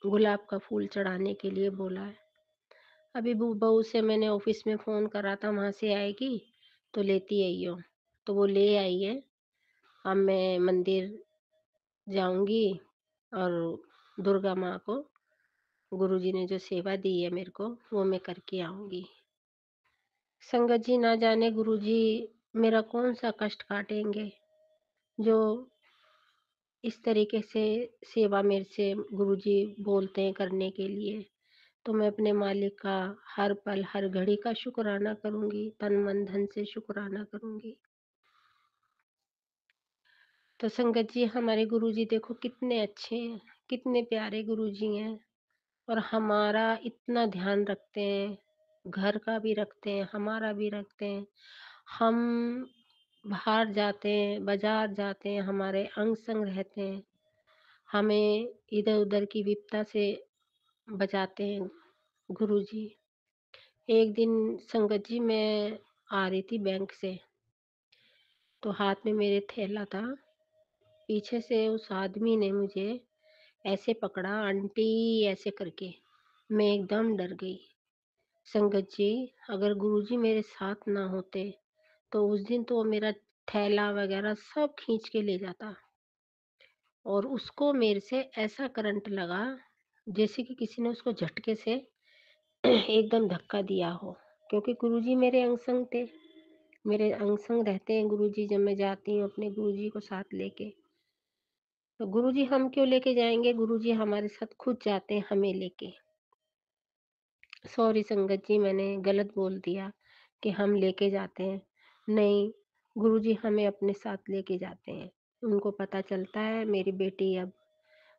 गुलाब का फूल चढ़ाने के लिए बोला है। अभी बहू से मैंने ऑफिस में फोन करा था, वहां से आएगी तो लेती आइयो, तो वो ले आई है। अब मैं मंदिर जाऊंगी और दुर्गा माँ को गुरुजी ने जो सेवा दी है मेरे को वो मैं करके आऊंगी। संगत जी ना जाने गुरुजी मेरा कौन सा कष्ट काटेंगे, जो इस तरीके से सेवा मेरे से गुरुजी बोलते हैं करने के लिए। तो मैं अपने मालिक का हर पल हर घड़ी का शुक्राना करूंगी, तन मन धन से शुक्राना करूंगी। तो संगत जी हमारे गुरुजी देखो कितने अच्छे हैं, कितने प्यारे गुरुजी हैं और हमारा इतना ध्यान रखते हैं, घर का भी रखते हैं, हमारा भी रखते हैं। हम बाहर जाते हैं, बाजार जाते हैं, हमारे अंग संग रहते हैं, हमें इधर उधर की विपदा से बचाते हैं गुरुजी। एक दिन संगत जी मैं आ रही थी बैंक से, तो हाथ में मेरे थैला था, पीछे से उस आदमी ने मुझे ऐसे पकड़ा आंटी ऐसे करके, मैं एकदम डर गई। संगत जी अगर गुरुजी मेरे साथ ना होते तो उस दिन तो मेरा थैला वगैरह सब खींच के ले जाता और उसको मेरे से ऐसा करंट लगा जैसे कि किसी ने उसको झटके से एकदम धक्का दिया हो, क्योंकि गुरुजी मेरे अंग संग थे, मेरे अंग संग रहते हैं गुरुजी। जब मैं जाती हूँ अपने गुरुजी को साथ लेके, तो गुरुजी हम क्यों लेके जाएंगे, गुरुजी हमारे साथ खुद जाते हैं हमें लेके। सॉरी संगत जी मैंने गलत बोल दिया कि हम लेके जाते हैं, नहीं गुरुजी हमें अपने साथ लेके जाते हैं। उनको पता चलता है मेरी बेटी अब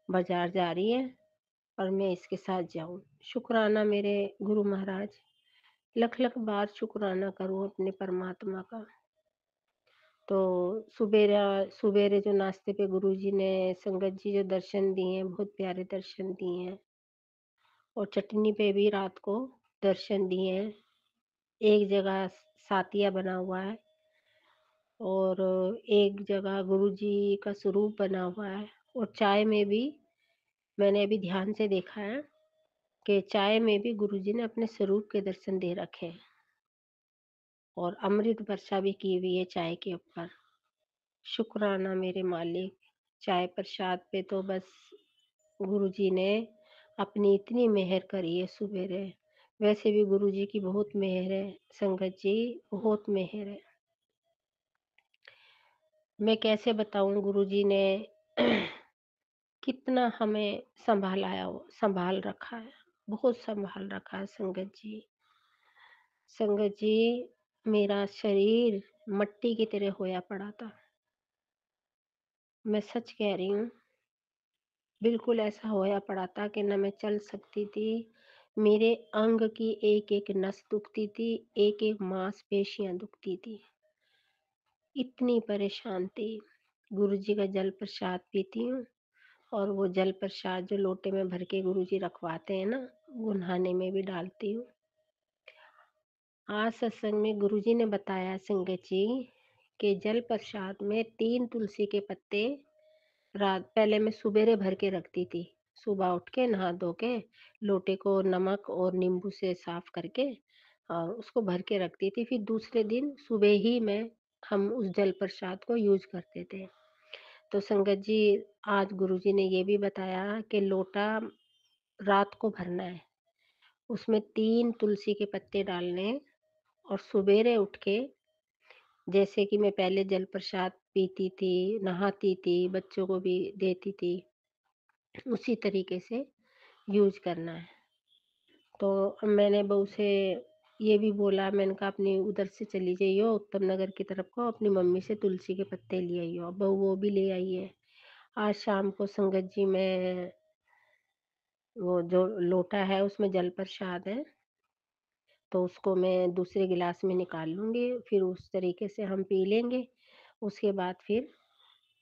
बाजार जा रही है और मैं इसके साथ जाऊं। शुक्राना मेरे गुरु महाराज, लख लख बार शुक्राना करूं अपने परमात्मा का। तो सुबेरा सुबेरे जो नाश्ते पे गुरुजी ने संगत जी जो दर्शन दिए हैं, बहुत प्यारे दर्शन दिए हैं। और चटनी पे भी रात को दर्शन दिए हैं। एक जगह सातिया बना हुआ है और एक जगह गुरुजी का स्वरूप बना हुआ है। और चाय में भी मैंने अभी ध्यान से देखा है कि चाय में भी गुरुजी ने अपने स्वरूप के दर्शन दे रखे हैं और अमृत वर्षा भी की हुई है चाय के ऊपर। शुक्राना मेरे मालिक, चाय प्रसाद पे तो बस गुरुजी ने अपनी इतनी मेहर करी है सुबेरे। वैसे भी गुरुजी की बहुत मेहर है संगत जी, बहुत मेहर है। मैं कैसे बताऊँ गुरुजी ने कितना हमें सँभाल रखा है, बहुत सँभाल रखा है संगत जी। संगत जी, मेरा शरीर मट्टी की तरह होया पड़ा था। मैं सच कह रही हूँ, बिल्कुल ऐसा होया पड़ा था कि ना मैं चल सकती थी। मेरे अंग की एक-एक नस दुखती थी, एक-एक मांसपेशियाँ दुखती थी। इतनी परेशान थी। गुरुजी का जल प्रसाद पीती हूँ और वो जल प्रसाद जो लोटे में भर के गुरुजी रखवाते हैं ना, वो नहाने में भी डालती हूँ। आज सत्संग में गुरुजी ने बताया संगत जी कि जल प्रसाद में 3 तुलसी के पत्ते रात पहले मैं सुबेरे भर के रखती थी। सुबह उठ के नहा धो के लोटे को नमक और नींबू से साफ करके और उसको भर के रखती थी। फिर दूसरे दिन सुबह ही हम उस जल प्रसाद को यूज़ करते थे। तो संगत जी, आज गुरुजी ने ये भी बताया कि लोटा रात को भरना है। उसमें 3 तुलसी के पत्ते डालने हैं और सुबेरे उठ के जैसे कि मैं पहले जल प्रसाद पीती थी, नहाती थी, बच्चों को भी देती थी, उसी तरीके से यूज़ करना है। तो मैंने बहू से ये भी बोला, मैंने कहा अपनी उधर से चली जाइयो उत्तम नगर की तरफ को, अपनी मम्मी से तुलसी के पत्ते ले आइयो। बहू वो भी ले आई है। आज शाम को संगत जी मैं वो जो लोटा है उसमें जल प्रसाद है, तो उसको मैं दूसरे गिलास में निकाल लूँगी, फिर उस तरीके से हम पी लेंगे। उसके बाद फिर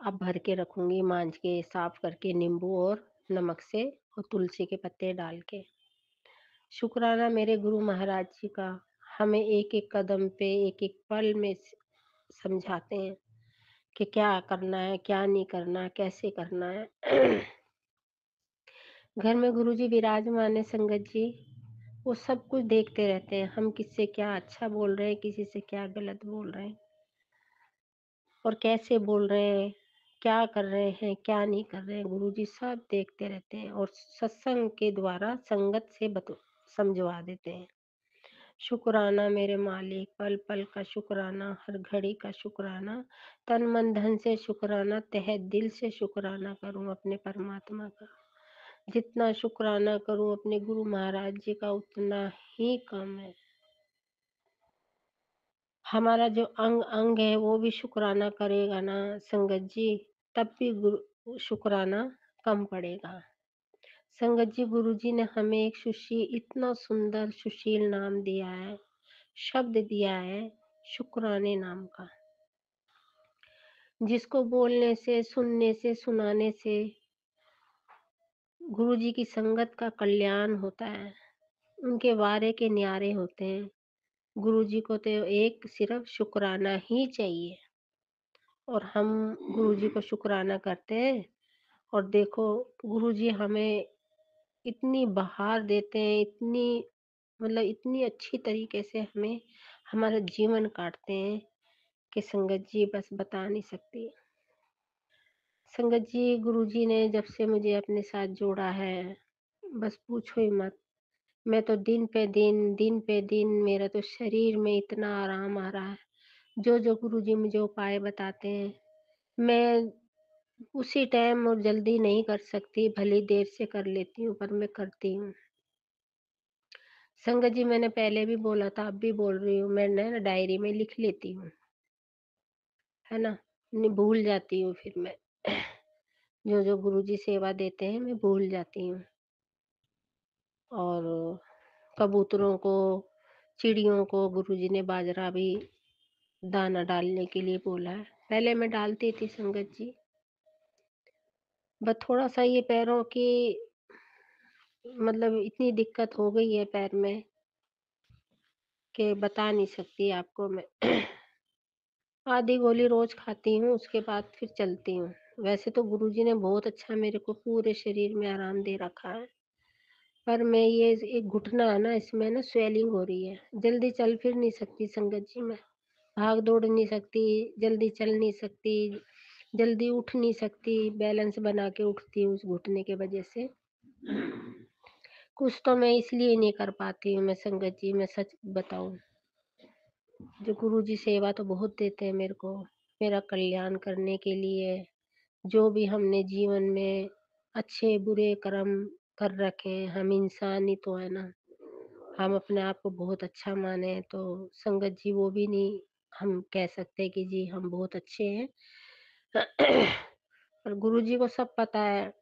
अब भर के रखूँगी माँज के, साफ करके नींबू और नमक से और तुलसी के पत्ते डाल के। शुक्राना मेरे गुरु महाराज जी का, हमें एक-एक कदम पे, एक-एक पल में समझाते हैं कि क्या करना है, क्या नहीं करना, कैसे करना है। घर में गुरुजी विराजमान है संगत जी, वो सब कुछ देखते रहते हैं, हम किससे क्या अच्छा बोल रहे हैं, किसी से क्या गलत बोल रहे हैं और कैसे बोल रहे हैं, क्या कर रहे हैं, क्या नहीं कर रहे हैं, गुरुजी सब देखते रहते हैं और सत्संग के द्वारा संगत से समझवा देते हैं। शुक्राना मेरे मालिक, पल पल का शुक्राना, हर घड़ी का शुक्राना, तन मन धन से शुक्राना, तहे दिल से शुक्राना करूं अपने परमात्मा का। जितना शुक्राना करूं अपने गुरु महाराज जी का उतना ही कम है। हमारा जो अंग अंग है वो भी शुक्राना करेगा ना संगत जी, तब भी गुरु शुक्राना कम पड़ेगा। संगत जी, गुरु जी ने हमें एक सुशील, इतना सुंदर सुशील नाम दिया है, शब्द दिया है शुक्राने नाम का, जिसको बोलने से, सुनने से, सुनाने से गुरु जी की संगत का कल्याण होता है, उनके वारे के न्यारे होते हैं। गुरु जी को तो एक सिर्फ शुक्राना ही चाहिए और हम गुरु जी को शुक्राना करते हैं और देखो गुरु जी हमें इतनी बहार देते हैं, इतनी मतलब इतनी अच्छी तरीके से हमें हमारा जीवन काटते हैं कि संगत जी बस बता नहीं सकती। संगत जी, गुरुजी ने जब से मुझे अपने साथ जोड़ा है, बस पूछो ही मत। मैं तो दिन पे दिन मेरा तो शरीर में इतना आराम आ रहा है। जो गुरुजी मुझे उपाय बताते हैं, मैं उसी टाइम और जल्दी नहीं कर सकती, भली देर से कर लेती हूँ, पर मैं करती हूँ। संगत जी, मैंने पहले भी बोला था, अब भी बोल रही हूँ, मैं ना डायरी में लिख लेती हूँ, है ना? नहीं भूल जाती हूँ फिर मैं। जो गुरुजी सेवा देते हैं, मैं भूल जाती हूँ। और कबूतरों को, चिड़ियों को गुरुजी ने बाजरा भी दाना डालने के लिए बोला है। पहले मैं डालती थी संगत जी, बस थोड़ा-सा ये पैरों की मतलब इतनी दिक्कत हो गई है पैर में कि बता नहीं सकती आपको मैं। आधी गोली रोज़ खाती हूँ, उसके बाद फिर चलती हूँ। वैसे तो गुरुजी ने बहुत अच्छा मेरे को पूरे शरीर में आराम दे रखा है। पर मैं ये एक घुटना है ना, इसमें ना स्वेलिंग हो रही है, जल्दी चल फिर नहीं सकती संगत जी मैं, भाग दौड़ नहीं सकती, जल्दी चल नहीं सकती, जल्दी उठ नहीं सकती, बैलेंस बना के उठती हूँ उस घुटने के वजह से। कुछ तो मैं इसलिए नहीं कर पाती हूँ मैं संगत जी, मैं सच बताऊँ। जो गुरुजी सेवा तो बहुत देते हैं मेरे को, मेरा कल्याण करने के लिए। जो भी हमने जीवन में अच्छे बुरे कर्म कर रखे हैं, हम इंसान ही तो है ना। हम अपने आप को बहुत अच्छा माने तो संगत जी वो भी नहीं हम कह सकते कि जी हम बहुत अच्छे हैं। पर गुरुजी को सब पता है,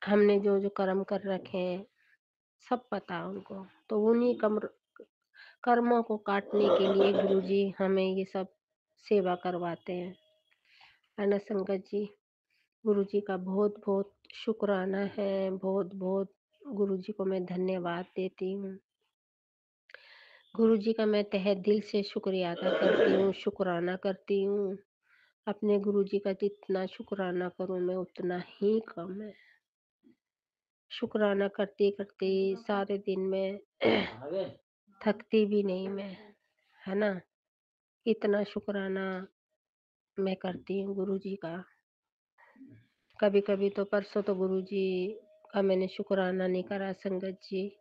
हमने जो-जो कर्म कर रखे हैं, सब पता है उनको। तो उन्हीं कर्मों को काटने के लिए गुरुजी हमें ये सब सेवा करवाते हैं, है ना संगत जी? गुरुजी का बहुत-बहुत शुक्राना है, बहुत-बहुत गुरुजी को मैं धन्यवाद देती हूँ। गुरुजी का मैं तहे दिल से शुक्रिया अदा करती हूँ, शुक्राना करती हूँ। अपने गुरुजी का जितना शुक्राना करूँ मैं उतना ही कम है। शुक्राना करते-करते सारे दिन में थकती भी नहीं मैं, है ना? इतना शुक्राना मैं करती हूँ गुरुजी का। कभी-कभी तो परसों तो गुरुजी का मैंने शुक्राना नहीं करा संगत जी।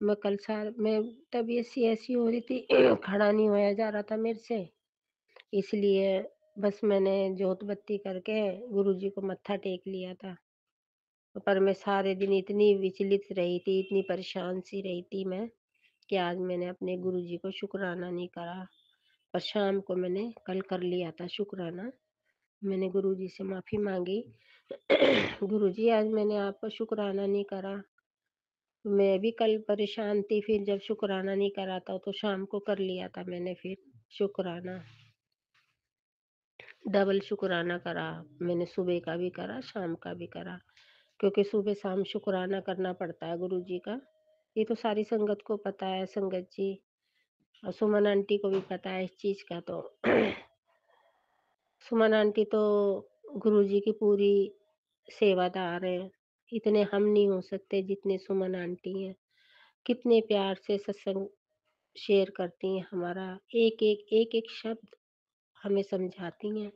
मैं तबीयत सी ऐसी हो रही थी खड़ा नहीं होया जा रहा था मेरे से, इसलिए बस मैंने जोत बत्ती करके गुरुजी को मत्था टेक लिया था। पर मैं सारे दिन इतनी विचलित रही थी, इतनी परेशान सी रही थी मैं कि आज मैंने अपने गुरुजी को शुक्राना नहीं करा। पर शाम को मैंने कल कर लिया था शुक्राना। मैंने गुरुजी से माफ़ी माँगी। गुरुजी आज मैंने आपका शुक्राना नहीं करा। मैं भी कल परेशान थी, फिर जब शुक्राना नहीं करा था तो शाम को कर लिया था मैंने फिर शुक्राना। डबल शुक्राना करा। मैंने सुबह का भी करा, शाम का भी करा। क्योंकि सुबह-शाम शुक्राना करना पड़ता है गुरुजी का। ये तो सारी संगत को पता है संगत जी और सुमन आंटी को भी पता है इस चीज़ का तो। सुमन आंटी तो गुरुजी की पूरी सेवादार हैं। इतने हम नहीं हो सकते जितने सुमन आंटी हैं। कितने प्यार से सत्संग शेयर करती हैं हमारा, एक-एक शब्द हमें समझाती हैं।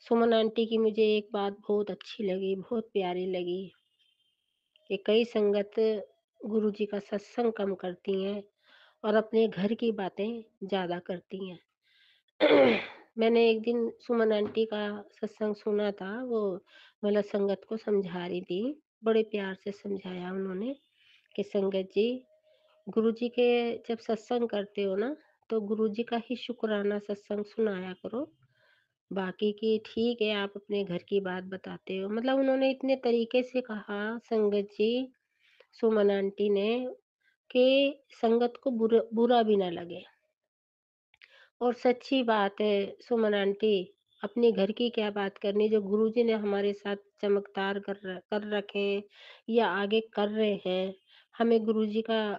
सुमन आंटी की मुझे एक बात बहुत अच्छी लगी, बहुत प्यारी लगी कि कई संगत गुरुजी का सत्संग कम करती हैं और अपने घर की बातें ज़्यादा करती हैं। मैंने एक दिन सुमन आंटी का सत्संग सुना था, वो मतलब संगत को समझा रही थी। बड़े प्यार से समझाया उन्होंने कि संगत जी, गुरुजी के जब सत्संग करते हो ना, तो गुरुजी का ही शुक्राना सत्संग सुनाया करो। बाकी की ठीक है, आप अपने घर की बात बताते हो। मतलब उन्होंने इतने तरीके से कहा संगत जी, सुमन आंटी ने कि संगत को बुरा भी ना लगे। और सच्ची बात है सुमन आंटी, अपने घर की क्या बात करनी, जो गुरुजी ने हमारे साथ चमत्कार कर रखे हैं या आगे कर रहे हैं, हमें गुरुजी का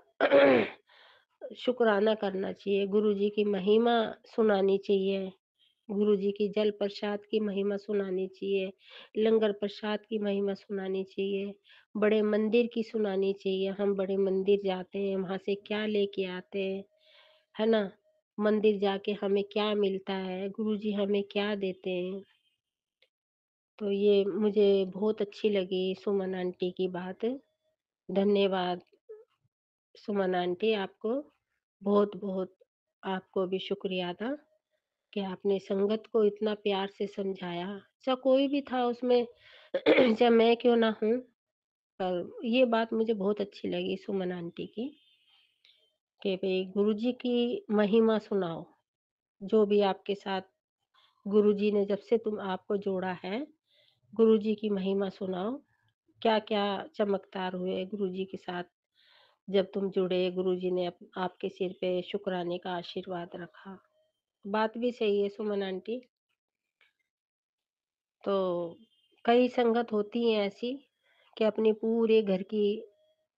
शुक्राना करना चाहिए, गुरुजी की महिमा सुनानी चाहिए, गुरुजी की जल प्रसाद की महिमा सुनानी चाहिए, लंगर प्रसाद की महिमा सुनानी चाहिए, बड़े मंदिर की सुनानी चाहिए। हम बड़े मंदिर जाते हैं, वहाँ से क्या लेके आते हैं, है ना? मंदिर जाके हमें क्या मिलता है, गुरुजी हमें क्या देते हैं। तो ये मुझे बहुत अच्छी लगी सुमन आंटी की बात। धन्यवाद सुमन आंटी आपको, बहुत-बहुत आपको भी शुक्रिया था कि आपने संगत को इतना प्यार से समझाया। चाहे कोई भी था उसमें चाहे मैं क्यों ना हूँ, पर ये बात मुझे बहुत अच्छी लगी सुमन आंटी की कि भई गुरुजी की महिमा सुनाओ। जो भी आपके साथ गुरुजी ने जब से आपको जोड़ा है, गुरुजी की महिमा सुनाओ। क्या-क्या चमत्कार हुए गुरुजी के साथ जब तुम जुड़े, गुरुजी ने आपके सिर पे शुक्राने का आशीर्वाद रखा। बात भी सही है सुमन आंटी। तो कई संगत होती हैं ऐसी कि अपने पूरे घर की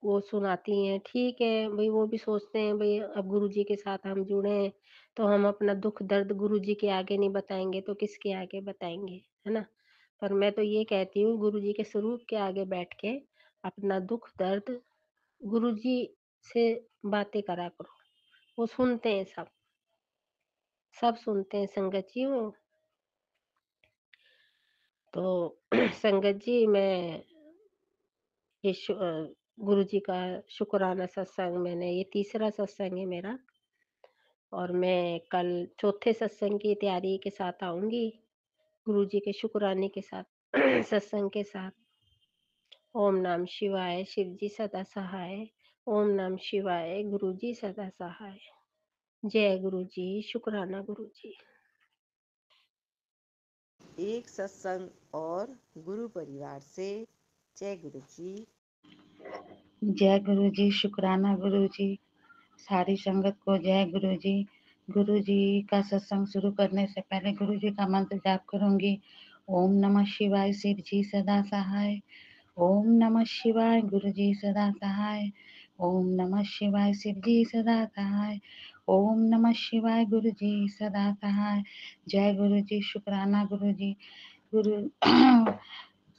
वो सुनाती हैं। ठीक है, भई वो भी सोचते हैं भई अब गुरुजी के साथ हम जुड़े हैं, तो हम अपना दुःख दर्द गुरुजी के आगे नहीं बताएँगे तो किसके आगे बताएँगे, है ना? पर मैं तो ये कहती हूँ गुरुजी के स्वरूप के आगे बैठ के अपना दुःख दर्द गुरुजी से बातें करा करो। वो सुनते हैं सब सुनते हैं संगत जी वो। तो संगत जी मैं ये गुरुजी का शुक्राना सत्संग मैंने ये तीसरा सत्संग है मेरा और मैं कल चौथे सत्संग की तैयारी के साथ आऊँगी, गुरुजी के शुक्राने के साथ सत्संग के साथ। ओम नमः शिवाय, शिवजी सदा सहाय। ओम नमः शिवाय, गुरुजी सदा सहाय। जय गुरुजी, शुक्राना गुरुजी। एक सत्संग और गुरु परिवार से जय गुरु जी। जय गुरु जी, शुक्राना गुरु जी, सारी संगत को जय गुरु जी। गुरु जी का सत्संग शुरू करने से पहले गुरु जी का मंत्र जाप करूंगी। ओम नमः शिवाय, शिव जी सदा सहाय। ओम नमः शिवाय, गुरु जी सदा सहाय। ओम नमः शिवाय, शिव जी सदा सहाय। ओम नमः शिवाय, गुरु जी सदा सहाय। जय गुरु जी, शुक्राना गुरु जी। गुरु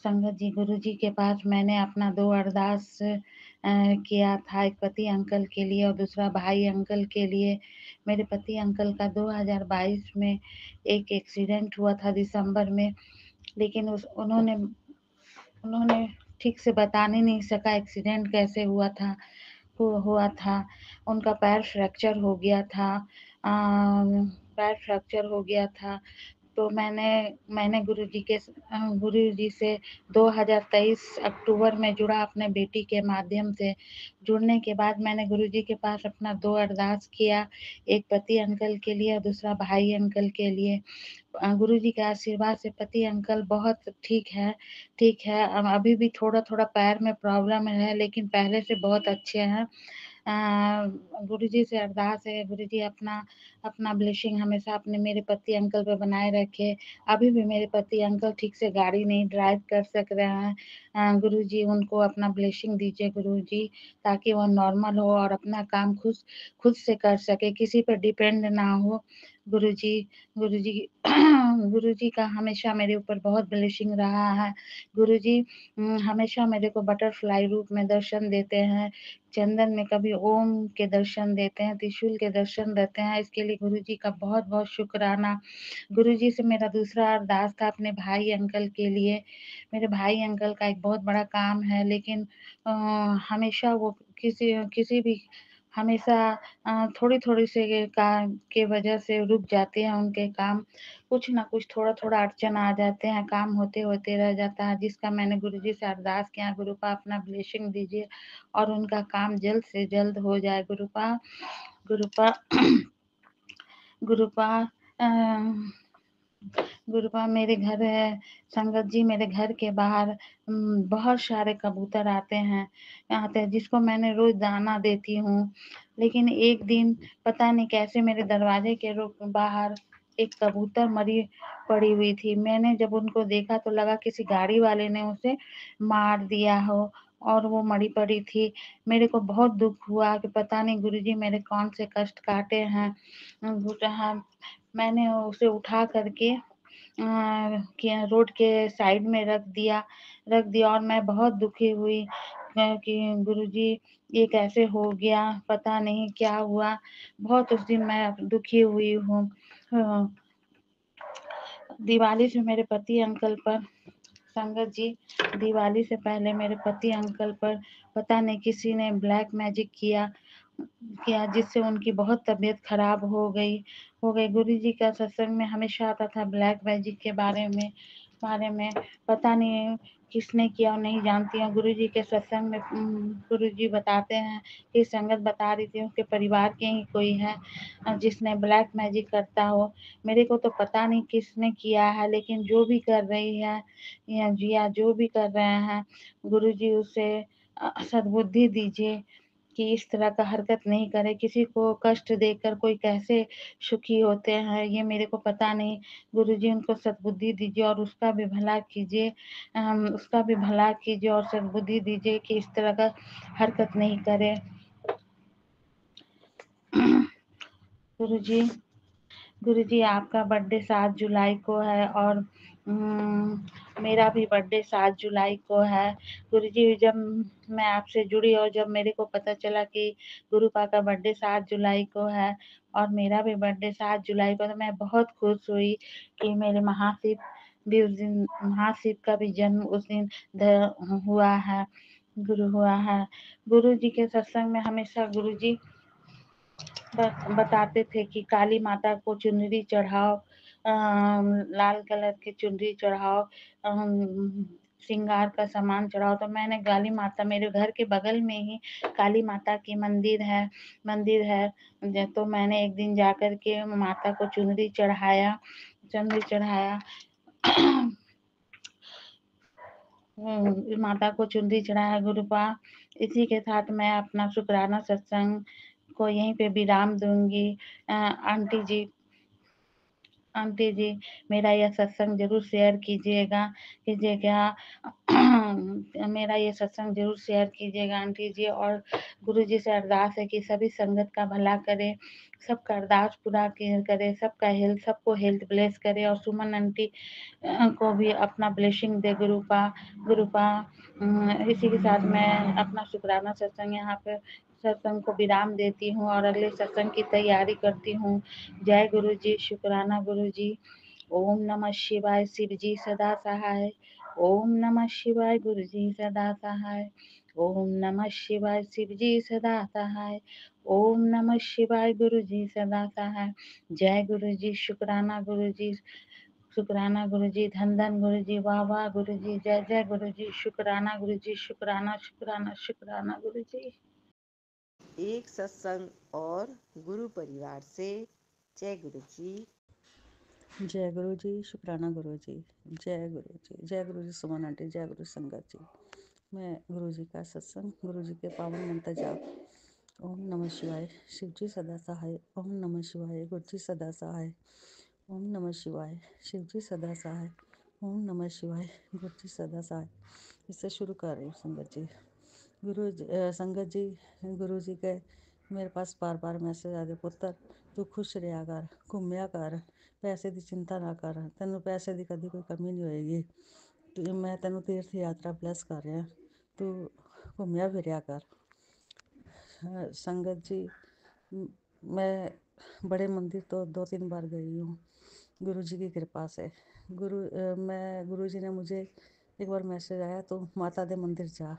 संगत जी, गुरु जी के पास मैंने अपना 2 अरदास किया था, एक पति अंकल के लिए और दूसरा भाई अंकल के लिए। मेरे पति अंकल का 2022 में एक एक्सीडेंट हुआ था दिसंबर में, लेकिन उन्होंने ठीक से बता नहीं सका एक्सीडेंट कैसे हुआ था। उनका पैर फ्रैक्चर हो गया था। पैर फ्रैक्चर हो गया था। तो मैंने गुरुजी से 2023 अक्टूबर में जुड़ा अपने बेटी के माध्यम से। जुड़ने के बाद मैंने गुरुजी के पास अपना 2 अरदास किया, एक पति अंकल के लिए और दूसरा भाई अंकल के लिए। गुरुजी के आशीर्वाद से पति अंकल बहुत ठीक है। अभी भी थोड़ा-थोड़ा पैर में प्रॉब्लम है, लेकिन पहले से बहुत अच्छे हैं। गुरुजी से अरदास है, गुरुजी अपना ब्लेसिंग हमेशा अपने मेरे पति अंकल पे बनाए रखे। अभी भी मेरे पति अंकल ठीक से गाड़ी नहीं ड्राइव कर सक रहे हैं। गुरुजी उनको अपना ब्लेसिंग दीजिए गुरुजी, ताकि वो नॉर्मल हो और अपना काम खुद से कर सके, किसी पर डिपेंड ना हो। गुरुजी गुरुजी गुरुजी का हमेशा मेरे ऊपर बहुत ब्लेसिंग रहा है। गुरुजी हमेशा मेरे को बटरफ्लाई रूप में दर्शन देते हैं, चंदन में कभी ओम के दर्शन देते हैं, त्रिशूल के दर्शन देते हैं। इसके लिए गुरुजी का बहुत-बहुत शुक्राना। गुरुजी से मेरा दूसरा अरदास था अपने भाई अंकल के लिए। मेरे भाई अंकल का एक बहुत बड़ा काम है, लेकिन हमेशा वो किसी भी हमेशा थोड़ी-थोड़ी से काम के वजह से रुक जाते हैं उनके काम। कुछ ना कुछ थोड़ा-थोड़ा अड़चन आ जाते हैं, काम होते-होते रह जाता है, जिसका मैंने गुरुजी से अरदास किया, गुरुपा अपना ब्लेसिंग दीजिए और उनका काम जल्द से जल्द हो जाए। गुरुपा गुरुपा गुरुपा अ, गुरुपा मेरे घर है संगत जी, मेरे घर के बाहर बहुत सारे कबूतर आते हैं जिसको मैंने रोज दाना देती हूँ। लेकिन एक दिन पता नहीं कैसे मेरे दरवाजे के बाहर एक कबूतर मरी पड़ी हुई थी। मैंने जब उनको देखा तो लगा किसी गाड़ी वाले ने उसे मार दिया हो और वो मरी पड़ी थी। मेरे को बहुत दुख हुआ कि पता नहीं गुरुजी मेरे कौन से कष्ट काटे हैं। मैंने उसे उठा करके रोड के साइड में रख दिया और मैं बहुत दुखी हुई कि गुरुजी ये कैसे हो गया, पता नहीं क्या हुआ। बहुत उस दिन मैं दुखी हुई हूँ। दिवाली से मेरे पति अंकल पर संगत जी, दिवाली से पहले मेरे पति अंकल पर पता नहीं किसी ने ब्लैक मैजिक किया जिससे उनकी बहुत तबीयत खराब हो गई। गुरुजी का सत्संग में हमेशा आता था ब्लैक मैजिक के बारे में पता नहीं किसने किया और नहीं जानती हूँ। गुरुजी के सत्संग में गुरुजी बताते हैं कि संगत बता रही थी उसके परिवार के ही कोई है जिसने ब्लैक मैजिक करता हो। मेरे को तो पता नहीं किसने किया है, लेकिन जो भी कर रही है या जो भी कर रहे हैं, गुरुजी उसे सद्बुद्धि दीजिए कि इस तरह का हरकत नहीं करे। किसी को कष्ट देकर कोई कैसे सुखी होते हैं ये मेरे को पता नहीं। गुरुजी उनको सद्बुद्धि दीजिए और उसका भी भला कीजिए और सद्बुद्धि दीजिए कि इस तरह का हरकत नहीं करे। गुरुजी गुरुजी आपका बर्थडे 7 जुलाई को है और मेरा भी बर्थडे 7 जुलाई को है। गुरुजी जब मैं आपसे जुड़ी और जब मेरे को पता चला कि गुरुपा का बर्थडे 7 जुलाई को है और मेरा भी बर्थडे 7 जुलाई को, तो मैं बहुत खुश हुई कि मेरे महाशिव का भी जन्म उस दिन हुआ है। गुरु हुआ है। गुरु जी के सत्संग में हमेशा गुरु जी बताते थे कि काली माता को चुनरी चढ़ाओ, लाल कलर की चुनरी चढ़ाओ, श्रृंगार का सामान चढ़ाओ। तो मैंने काली माता, मेरे घर के बगल में ही काली माता की मंदिर है। तो मैंने एक दिन जाकर के माता को चुनरी चढ़ाया। माता को चुनरी चढ़ाया गुरुपा। इसी के साथ मैं अपना शुक्राना सत्संग को यहीं पे विराम दूंगी। आंटी जी मेरा यह सत्संग जरूर शेयर कीजिएगा मेरा ये सत्संग जरूर शेयर कीजिएगा आंटी जी। और गुरु जी से अरदास है कि सभी संगत का भला करे, सबका अरदास पूरा करे, सबको हेल्थ ब्लेस करे। और सुमन आंटी को भी अपना ब्लेसिंग दे गुरुपा। इसी के साथ मैं अपना शुक्राना सत्संग को विराम देती हूँ और अगले सत्संग की तैयारी करती हूँ। जय गुरु जी, शुक्राना गुरु जी। ओम नमः शिवाय, शिव जी सदा सहाय। ओम नमः शिवाय, गुरु जी सदा सहाय। ओम नमः शिवाय, शिव जी सदा सहाय। ओम नमः शिवाय, गुरु जी सदा सहाय। जय गुरु जी, शुक्राना गुरु जी, शुक्राना गुरु जी, धन धन गुरु जी, वाह वाह गुरु जी, जय जय गुरु जी, शुक्राना गुरु जी, शुक्राना शुक्राना शुक्राना गुरु जी। एक सत्संग और गुरु परिवार से। जय गुरु जी। जय गुरु जी, शुक्राना गुरु जी, जय गुरु जी, जय गुरु जी सुमन आंटी, जय गुरु संगत जी। मैं गुरु जी का सत्संग, गुरु जी के पावन मंत्र जाप। ओम नमः शिवाय, शिव जी सदा सहाय। ओम नमः शिवाय, गुरु जी सदा सहाय। ओम नमः शिवाय, शिव जी सदा सहाय। ओम नमः शिवाय, गुरु जी सदा सहाय। इससे शुरू कर रही हूँ संगत जी। संगत जी, गुरु जी के मेरे पास बार बार मैसेज आते, पुत्र तू खुश रहा कर, घूमया कर, पैसे की चिंता ना कर, तेन पैसे की कभी कोई कमी नहीं होएगी। मैं तेन तीर्थ यात्रा ब्लैस कर रहा, तू घूमया फिरया कर। संगत जी, मैं बड़े मंदिर तो 2-3 बार गई हूँ गुरु जी की कृपा से। गुरु जी ने मुझे एक बार मैसेज आया, तो माता दे मंदिर जा।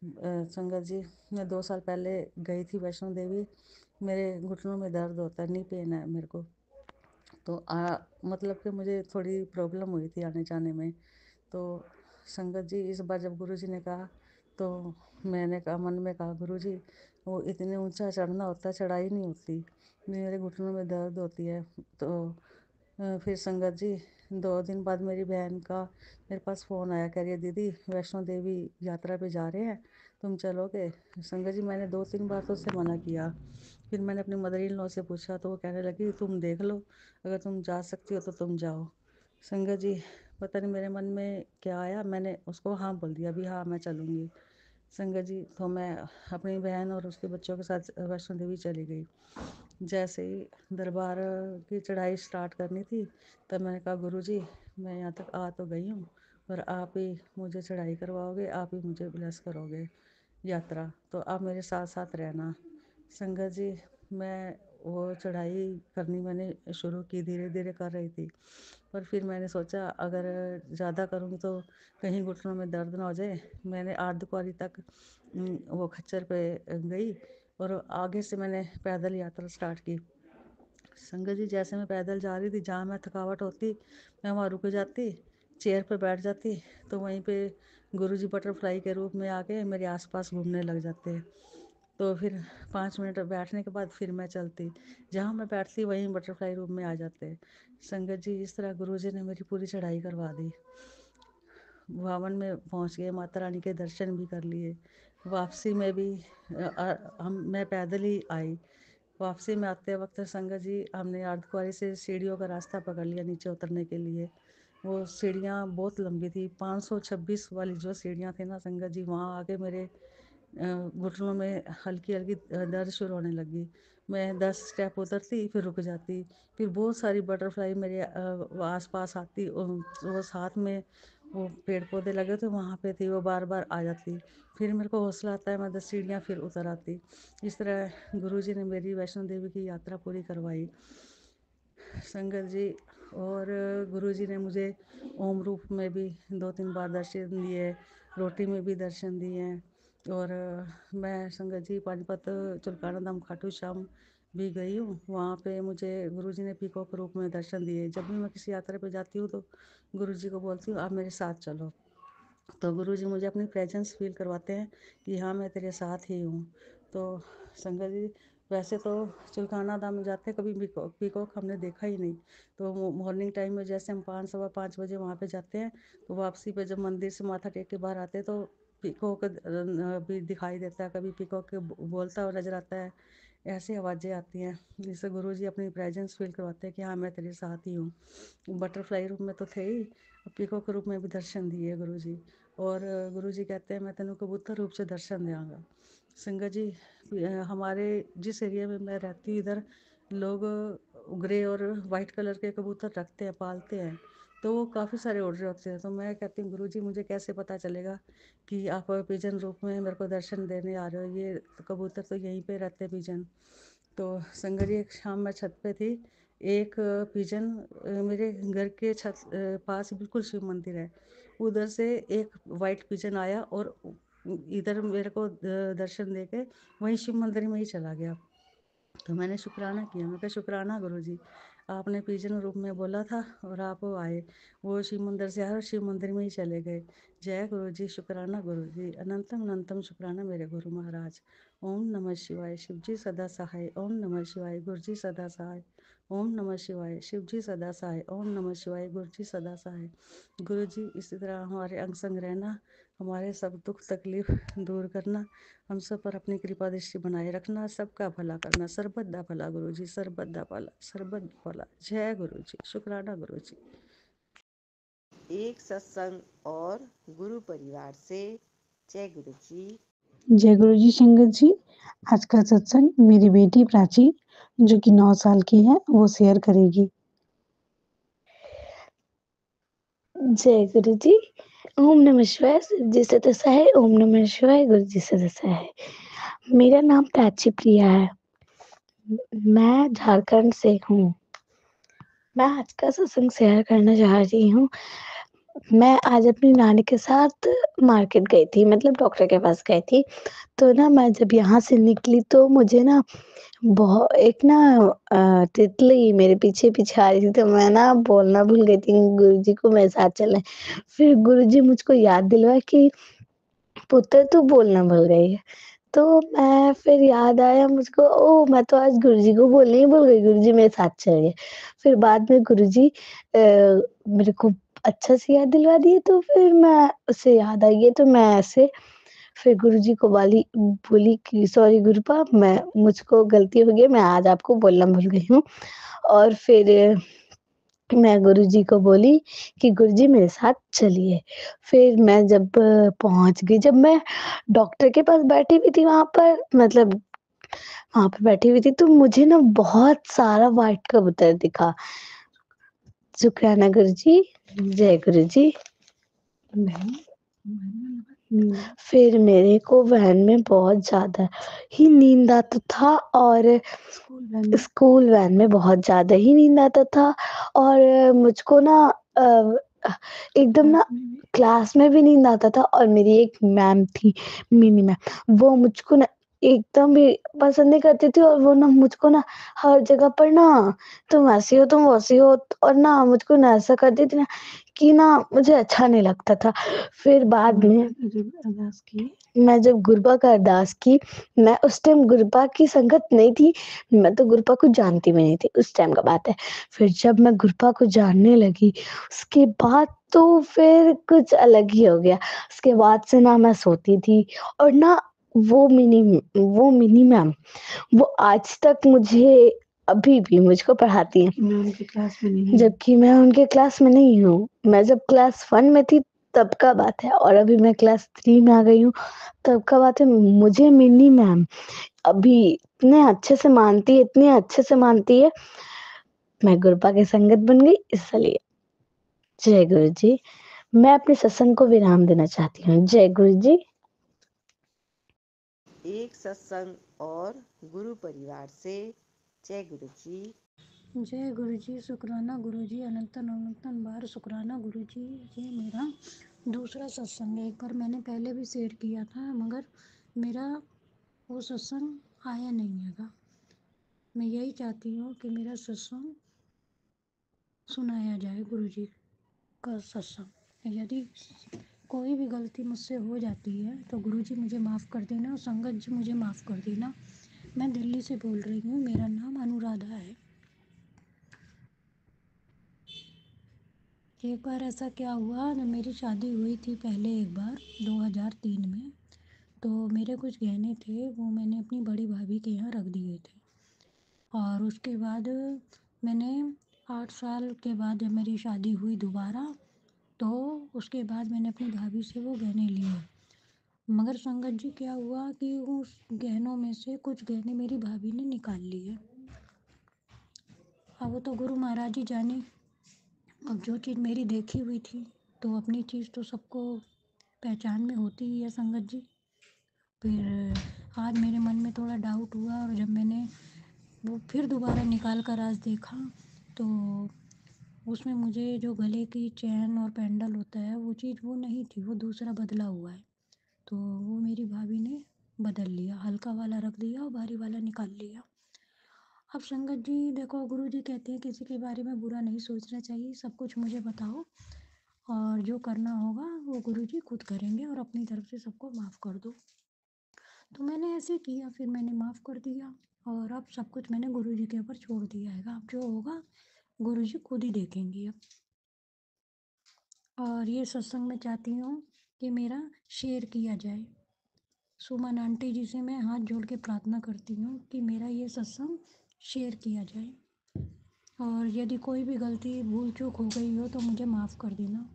संगत जी, मैं 2 साल पहले गई थी वैष्णो देवी। मेरे घुटनों में दर्द होता है, नी पेन है मेरे को। तो मतलब कि मुझे थोड़ी प्रॉब्लम हुई थी आने जाने में। तो संगत जी, इस बार जब गुरु जी ने कहा, तो मैंने कहा, मन में कहा, गुरु जी वो इतने ऊंचा चढ़ना होता है, चढ़ाई नहीं होती, मेरे घुटनों में दर्द होती है। तो फिर संगत जी, 2 दिन बाद मेरी बहन का मेरे पास फ़ोन आया, कह रही है दीदी वैष्णो देवी यात्रा पे जा रहे हैं, तुम चलोगे? संगत जी, मैंने 2-3 बार तो उससे मना किया। फिर मैंने अपनी मदर इन लॉ से पूछा, तो वो कहने लगी तुम देख लो, अगर तुम जा सकती हो तो तुम जाओ। संगत जी, पता नहीं मेरे मन में क्या आया, मैंने उसको हाँ बोल दिया, अभी हाँ मैं चलूँगी। संगत जी, तो मैं अपनी बहन और उसके बच्चों के साथ वैष्णो देवी चली गई। जैसे ही दरबार की चढ़ाई स्टार्ट करनी थी, तब मैंने कहा, गुरु जी मैं यहाँ तक आ तो गई हूँ, पर आप ही मुझे चढ़ाई करवाओगे, आप ही मुझे ब्लेस करोगे यात्रा, तो आप मेरे साथ साथ रहना। संगत जी, मैं वो चढ़ाई करनी मैंने शुरू की, धीरे धीरे कर रही थी, पर फिर मैंने सोचा अगर ज़्यादा करूँगी तो कहीं घुटनों में दर्द ना हो जाए। मैंने अर्धकुंवारी तक वो खच्चर पे गई, और आगे से मैंने पैदल यात्रा स्टार्ट की। संगत जी, जैसे मैं पैदल जा रही थी, जहाँ मैं थकावट होती मैं वहाँ रुक जाती, चेयर पे बैठ जाती, तो वहीं पे गुरुजी बटरफ्लाई के रूप में आके मेरे आसपास घूमने लग जाते। तो फिर 5 मिनट बैठने के बाद फिर मैं चलती, जहाँ मैं बैठती वहीं बटरफ्लाई रूप में आ जाते। संगत जी, इस तरह गुरुजी ने मेरी पूरी चढ़ाई करवा दी। भवन में पहुँच गए, माता रानी के दर्शन भी कर लिए। वापसी में भी मैं पैदल ही आई। वापसी में आते वक्त संगत जी, हमने अर्धकुंवारी से सीढ़ियों का रास्ता पकड़ लिया नीचे उतरने के लिए। वो सीढ़ियाँ बहुत लंबी थी, 526 वाली जो सीढ़ियाँ थी ना संगत जी, वहाँ आके मेरे घुटनों में हल्की हल्की दर्द शुरू होने लगी। मैं 10 स्टेप उतरती, फिर रुक जाती, फिर बहुत सारी बटरफ्लाई मेरे आस पास आती, वो साथ में वो पेड़ पौधे लगे थे वहाँ पे थी, वो बार बार आ जाती। फिर मेरे को हौसला आता है, मैं 10 सीढ़ियाँ फिर उतर आती। इस तरह गुरुजी ने मेरी वैष्णो देवी की यात्रा पूरी करवाई संगत जी। और गुरुजी ने मुझे ओम रूप में भी 2-3 बार दर्शन दिए, रोटी में भी दर्शन दिए हैं। और मैं संगत जी पानीपत चुलकाना धाम खाटू श्याम भी गई हूँ। वहाँ पे मुझे गुरुजी ने पीकॉक रूप में दर्शन दिए। जब भी मैं किसी यात्रा पे जाती हूँ तो गुरुजी को बोलती हूँ आप मेरे साथ चलो, तो गुरुजी मुझे अपनी प्रेजेंस फील करवाते हैं कि हाँ मैं तेरे साथ ही हूँ। तो संगत जी वैसे तो चुलकाना धाम में जाते कभी पीकॉक हमने देखा ही नहीं। तो मॉर्निंग टाइम में जैसे हम 5 सवा 5 बजे वहाँ पे जाते हैं, तो वापसी पे जब मंदिर से माथा टेक के बाहर आते हैं तो पीकॉक भी दिखाई देता है, कभी पीकॉक बोलता हुआ नजर आता है। ऐसी आवाज़ें आती हैं जिससे गुरुजी अपनी प्रेजेंस फील करवाते हैं कि हाँ मैं तेरे साथ ही हूँ। बटरफ्लाई रूप में तो थे ही, पीकॉक रूप में भी दर्शन दिए गुरुजी। और गुरुजी कहते हैं मैं तेनों कबूतर रूप से दर्शन देंगा। संगत जी हमारे जिस एरिया में मैं रहती हूँ इधर लोग ग्रे और वाइट कलर के कबूतर रखते हैं, पालते हैं, तो वो काफ़ी सारे ऑर्डर होते हैं। तो मैं कहती हूँ गुरुजी मुझे कैसे पता चलेगा कि आप पिजन रूप में मेरे को दर्शन देने आ रहे हो, ये कबूतर तो यहीं पे रहते हैं पिजन। तो संगत जी एक शाम मैं छत पे थी, एक पिजन मेरे घर के छत पास बिल्कुल शिव मंदिर है, उधर से एक वाइट पिजन आया और इधर मेरे को दर्शन दे के वहीं शिव मंदिर में ही चला गया। तो मैंने शुक्राना किया, मैं कहा शुक्राना गुरुजी, आपने पिजन रूप में बोला था और आप आए, वो शिव मंदिर से आए और शिव मंदिर में ही चले गए। जय गुरुजी, शुक्राना गुरुजी, अनंतम अनंतम शुक्राना मेरे गुरु महाराज। ओम नमः शिवाय, शिवजी सदा सहाय। ओम नमः शिवाय, गुरुजी सदा सहाय। ओम नमः शिवाय, शिवजी सदा सहाय। ओम नमः शिवाय, गुरुजी सदा सहाय। गुरुजी इसी तरह हमारे अंग संग रहना, हमारे सब दुख तकलीफ दूर करना, हम सब पर अपनी कृपा दृष्टि बनाए रखना, सबका भला करना, सर्वदा भला गुरुजी, सर्वदा भला, सर्वदा भला। जय गुरुजी, शुक्राना गुरुजी। एक सत्संग और गुरु परिवार से। जय गुरु जी। जय गुरु जी। संगत जी आज का सत्संग मेरी बेटी प्राची जो कि 9 साल की है वो शेयर करेगी। जय गुरु जी। ओम नमः शिवाय, जी सदस्य है। ओम नमः शिवाय, गुरु जी सदस्य है। मेरा नाम प्राची प्रिया है, मैं झारखंड से हूँ। मैं आज का सत्संग शेयर करना चाह रही हूँ। मैं आज अपनी नानी के साथ मार्केट गई थी, मतलब डॉक्टर के पास गई थी। तो ना मैं जब यहाँ से निकली तो मुझे ना एक ना तितली मेरे पीछे पीछे आ रही थी, तो मैं ना बोलना भूल गई थी गुरुजी को मेरे साथ चलना है। फिर गुरुजी मुझको याद दिलवाए कि पुत्र तू बोलना भूल गई है। तो मैं फिर याद आया मुझको, ओह मैं तो आज गुरुजी को बोलना ही भूल गई, गुरुजी मेरे साथ चल गए। फिर बाद में गुरुजी मेरे को अच्छा से याद दिलवा दिए, तो फिर मैं उससे याद आई है, तो मैं ऐसे फिर गुरुजी को बोली कि सॉरी गुरुपा, मैं मुझको गलती हो गई, मैं आज आपको बोलना भूल गई हूँ। और फिर मैं गुरुजी को बोली कि गुरुजी मेरे साथ चलिए। फिर मैं जब पहुँच गई, जब मैं डॉक्टर के पास बैठी हुई थी वहाँ पर, मतलब वहाँ पे बैठी हुई थी, तो मुझे ना बहुत सारा व्हाइट कबूतर दिखा। शुक्राना गुरुजी, जय गुरुजी। फिर मेरे को वैन में बहुत ज़्यादा ही नींद आता था, और स्कूल वैन में बहुत ज़्यादा ही नींद आता था, और मुझको ना एकदम ना क्लास में भी नींद आता था। और मेरी एक मैम थी, मिनी मैम, वो मुझको ना एकदम भी पसंद नहीं करती थी, और वो ना मुझको ना हर जगह पर ना तुम ऐसी हो, तुम वैसी हो, और ना मुझको ना ऐसा करती थी ना कि ना मुझे अच्छा नहीं लगता था। फिर बाद में मैं जब गुरबा का अरदास की, मैं उस टाइम गुरबा की संगत नहीं थी, मैं तो गुरबा को जानती भी नहीं थी, उस टाइम का बात है। फिर जब मैं गुरबा को जानने लगी, उसके बाद तो फिर कुछ अलग ही हो गया। उसके बाद से ना मैं सोती थी, और ना वो मिनी मैम वो आज तक मुझे अभी भी मुझको पढ़ाती हैं। मैं उनके क्लास में नहीं हूँ, जबकि मैं उनके क्लास में नहीं हूँ। मैं जब क्लास 1 में थी तब का बात है, और अभी मैं क्लास 3 में आ गई हूँ, तब का बात है। मुझे मिनी मैम अभी इतने अच्छे से मानती है, इतने अच्छे से मानती है, मैं गुरबा की संगत बन गई इसलिए। जय गुरु जी। मैं अपने सत्संग को विराम देना चाहती हूँ। जय गुरु जी। एक सत्संग और गुरु परिवार से। जय गुरु जी। जय गुरु जी, शुक्राना गुरु जी, अनंतन अनंतन बार शुक्राना गुरु जी। ये मेरा दूसरा सत्संग है, एक बार मैंने पहले भी शेयर किया था मगर मेरा वो सत्संग आया नहीं हैगा। मैं यही चाहती हूँ कि मेरा सत्संग सुनाया जाए, गुरुजी का सत्संग। यदि कोई भी गलती मुझसे हो जाती है तो गुरुजी मुझे माफ़ कर देना और संगत जी मुझे माफ़ कर देना। मैं दिल्ली से बोल रही हूँ, मेरा नाम अनुराधा है। एक बार ऐसा क्या हुआ, जब मेरी शादी हुई थी पहले एक बार 2003 में, तो मेरे कुछ गहने थे वो मैंने अपनी बड़ी भाभी के यहाँ रख दिए थे। और उसके बाद मैंने 8 साल के बाद जब मेरी शादी हुई दोबारा, तो उसके बाद मैंने अपनी भाभी से वो गहने लिए। मगर संगत जी क्या हुआ कि उस गहनों में से कुछ गहने मेरी भाभी ने निकाल लिए। अब वो तो गुरु महाराज ही जाने। अब जो चीज़ मेरी देखी हुई थी तो अपनी चीज़ तो सबको पहचान में होती ही है संगत जी। फिर आज मेरे मन में थोड़ा डाउट हुआ और जब मैंने वो फिर दोबारा निकाल कर आज देखा तो उसमें मुझे जो गले की चैन और पेंडल होता है वो चीज़ वो नहीं थी, वो दूसरा बदला हुआ है। तो वो मेरी भाभी ने बदल लिया, हल्का वाला रख दिया और भारी वाला निकाल लिया। अब संगत जी देखो, गुरु जी कहते हैं किसी के बारे में बुरा नहीं सोचना चाहिए, सब कुछ मुझे बताओ और जो करना होगा वो गुरु जी खुद करेंगे और अपनी तरफ से सबको माफ़ कर दो। तो मैंने ऐसे किया, फिर मैंने माफ़ कर दिया और अब सब कुछ मैंने गुरु जी के ऊपर छोड़ दिया है। अब जो होगा गुरु जी खुद ही देखेंगे अब। और ये सत्संग में चाहती हूँ कि मेरा शेयर किया जाए। सुमन आंटी जी से मैं हाथ जोड़ के प्रार्थना करती हूँ कि मेरा ये सत्संग शेयर किया जाए और यदि कोई भी गलती भूल चूक हो गई हो तो मुझे माफ़ कर देना।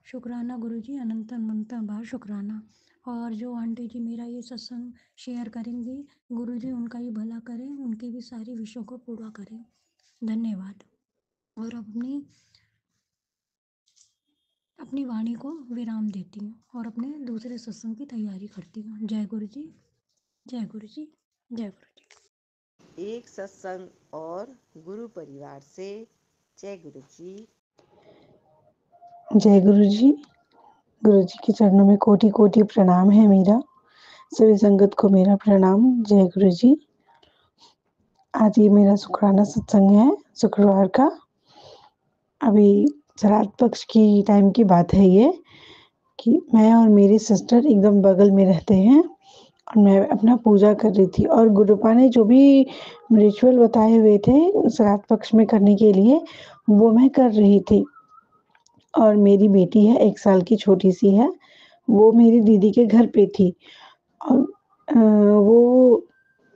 शुक्राना गुरुजी, अनंत अनंत आभार, शुक्राना। और जो आंटी जी मेरा ये सत्संग शेयर करेंगी, गुरुजी उनका ही भला करें, उनकी भी सारी विशों को पूरा करें। धन्यवाद। और अपनी वाणी को विराम देती हूँ और अपने दूसरे सत्संग की तैयारी करती हूँ। जय गुरु जी, जय गुरु जी, जय गुरु जी। एक सत्संग और गुरु परिवार से जय गुरु जी। जय गुरु जी। गुरु जी के चरणों में कोटि कोटि प्रणाम है मेरा। सभी संगत को मेरा प्रणाम। जय गुरु जी। आज ये मेरा शुक्राना सत्संग है, शुक्रवार का। अभी श्राद्ध पक्ष की टाइम की बात है ये, कि मैं और मेरी सिस्टर एकदम बगल में रहते हैं और मैं अपना पूजा कर रही थी और गुरुपा ने जो भी रिचुअल बताए हुए थे श्राद्ध पक्ष में करने के लिए वो मैं कर रही थी। और मेरी बेटी है 1 साल की, छोटी सी है, वो मेरी दीदी के घर पे थी और वो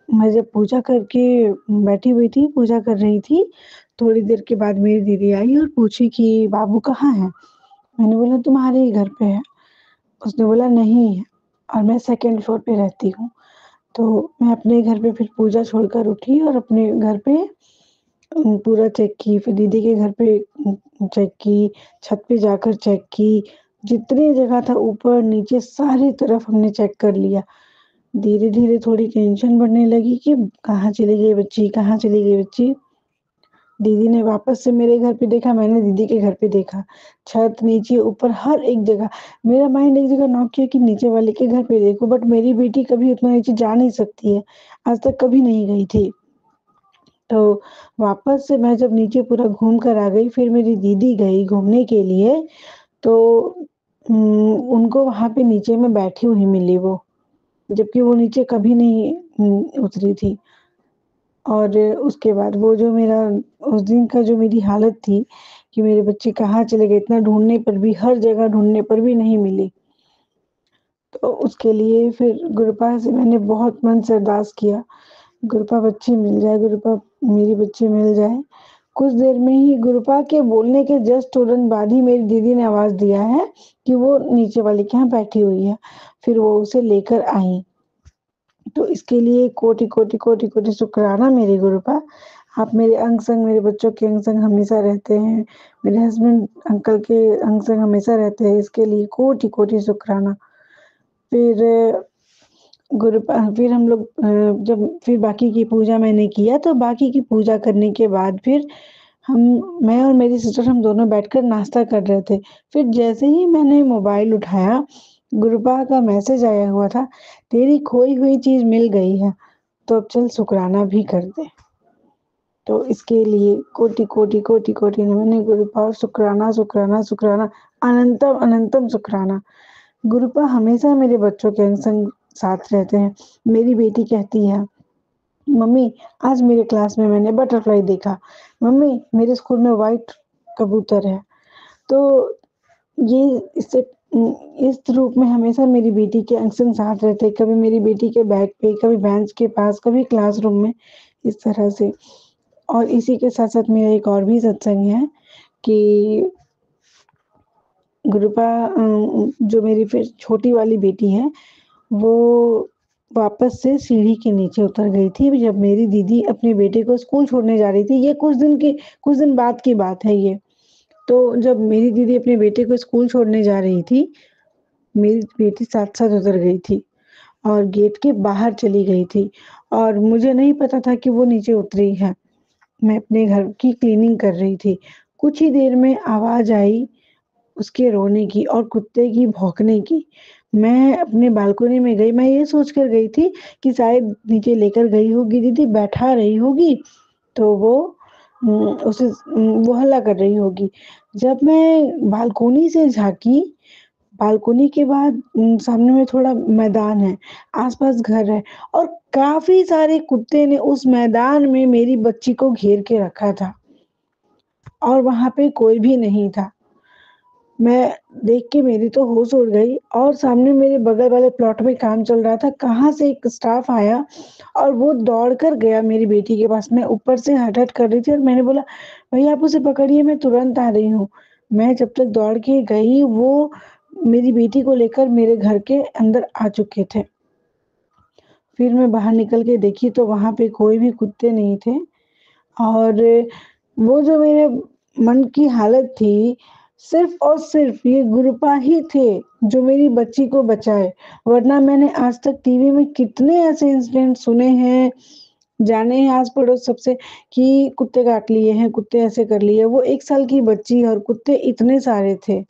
मैं जब पूजा करके बैठी हुई थी, पूजा कर रही थी, थोड़ी देर के बाद मेरी दीदी आई और पूछी कि बाबू कहाँ है? मैंने बोला तुम्हारे ही घर पे है। उसने बोला नहीं है और मैं सेकंड फ्लोर पे रहती हूँ। तो मैं अपने घर पे फिर पूजा छोड़कर उठी और अपने घर पे पूरा चेक की, फिर दीदी के घर पे चेक की, छत पे जाकर चेक की, जितनी जगह था ऊपर नीचे सारी तरफ हमने चेक कर लिया। धीरे-धीरे थोड़ी टेंशन बढ़ने लगी कि कहाँ चली गई बच्ची, कहाँ चली गई बच्ची? दीदी ने वापस से मेरे घर पे देखा, मैंने दीदी के घर पे देखा। छत, नीचे, ऊपर हर एक जगह। मेरा माइंड एक जगह नॉक किया कि नीचे वाले के घर पे देखूँ, बट मेरी बेटी कभी उतना नीचे जा नहीं सकती है, आज तक कभी नहीं गई थी। तो वापस से मैं जब नीचे पूरा घूम कर आ गई, फिर मेरी दीदी गई घूमने के लिए, तो उनको वहाँ पे नीचे में बैठी हुई मिली वो, जबकि वो नीचे कभी नहीं उतरी थी। और उसके बाद वो जो मेरा उस दिन का जो मेरी हालत थी कि मेरे बच्चे कहाँ चले गए, इतना ढूँढने पर भी, हर जगह ढूँढने पर भी नहीं मिली। तो उसके लिए फिर गुरुपा से मैंने बहुत मन से अरदास किया, गुरुपा बच्ची मिल जाए, गुरुपा मेरी बच्ची मिल जाए। कुछ देर में ही गुरुपा के बोलने के जस्ट तुरंत बाद ही मेरी दीदी ने आवाज़ दिया है कि वो नीचे वाले के यहाँ बैठी हुई है। फिर वो उसे लेकर आई। तो इसके लिए कोटि कोटि कोटि कोटि शुक्राना मेरे गुरुपा। आप मेरे अंग संग, मेरे बच्चों के अंग संग हमेशा रहते हैं, मेरे हस्बैंड अंकल के अंग संग हमेशा रहते हैं, इसके लिए कोटि कोटि शुक्राना। फिर फिर हम लोग जब फिर बाकी की पूजा मैंने किया, तो बाकी की पूजा करने के बाद फिर मैं और मेरी सिस्टर हम दोनों बैठकर नाश्ता कर रहे थे। फिर जैसे ही मैंने मोबाइल उठाया, गुरुपा का मैसेज आया हुआ था, तेरी खोई हुई चीज़ मिल गई है, तो अब चल शुक्राना भी कर दे। तो इसके लिए कोटि-कोटि, कोटि-कोटि नमन गुरुपा, और शुक्राना, शुक्राना, शुक्राना, अनंतम अनंतम शुक्राना। गुरुपा हमेशा मेरे बच्चों के संग साथ रहते हैं। मेरी बेटी कहती है, मम्मी आज मेरे क्लास में मैंने बटरफ्लाई देखा, मम्मी मेरे स्कूल में व्हाइट कबूतर है। तो ये इससे इस रूप में हमेशा मेरी बेटी के अंग-संग साथ रहते हैं, कभी मेरी बेटी के बैग पे, कभी बेंच के पास, कभी क्लासरूम में, इस तरह से। और इसी के साथ-साथ मेरा एक और भी सत्संग है कि गुरुपा जो मेरी फिर छोटी वाली बेटी है, वो वापस से सीढ़ी के नीचे उतर गई थी जब मेरी दीदी अपने बेटे को स्कूल छोड़ने जा रही थी। ये कुछ दिन बाद की बात है ये। तो जब मेरी दीदी अपने बेटे को स्कूल छोड़ने जा रही थी, मेरी बेटी साथ-साथ उतर गई थी और गेट के बाहर चली गई थी और मुझे नहीं पता था कि वो नीचे उतरी है। मैं अपने घर की क्लीनिंग कर रही थी। कुछ ही देर में आवाज़ आई उसके रोने की और कुत्ते की भौंकने की। मैं अपने बालकनी में गई, मैं ये सोच कर गई थी कि शायद नीचे लेकर गई होगी दीदी, बैठा रही होगी, तो वो वो हल्ला कर रही होगी। जब मैं बालकनी से झाँकी, बालकनी के बाद सामने में थोड़ा मैदान है, आस-पास घर है और काफ़ी सारे कुत्ते ने उस मैदान में मेरी बच्ची को घेर के रखा था और वहाँ पे कोई भी नहीं था। मैं देख के मेरी तो होश उड़ गई और सामने मेरे बगल वाले प्लॉट में काम चल रहा था, कहाँ से एक स्टाफ आया और वो दौड़ कर गया मेरी बेटी के पास। मैं ऊपर से हट-हट कर रही थी और मैंने बोला, भैया आप उसे पकड़िए, मैं तुरंत आ रही हूँ। मैं जब तक दौड़ के गई, वो मेरी बेटी को लेकर मेरे घर के अंदर आ चुके थे। फिर मैं बाहर निकल के देखी तो वहाँ पे कोई भी कुत्ते नहीं थे और वो जो मेरे मन की हालत थी, सिर्फ़ और सिर्फ़ ये गुरुपा ही थे, जो मेरी बच्ची को बचाए। वरना मैंने आज तक टीवी में कितने ऐसे इंसिडेंट सुने हैं, जाने हैं आस-पड़ोस सबसे कि कुत्ते काट लिए हैं, कुत्ते ऐसे कर लिए। वो 1 साल की बच्ची और कुत्ते इतने सारे थे।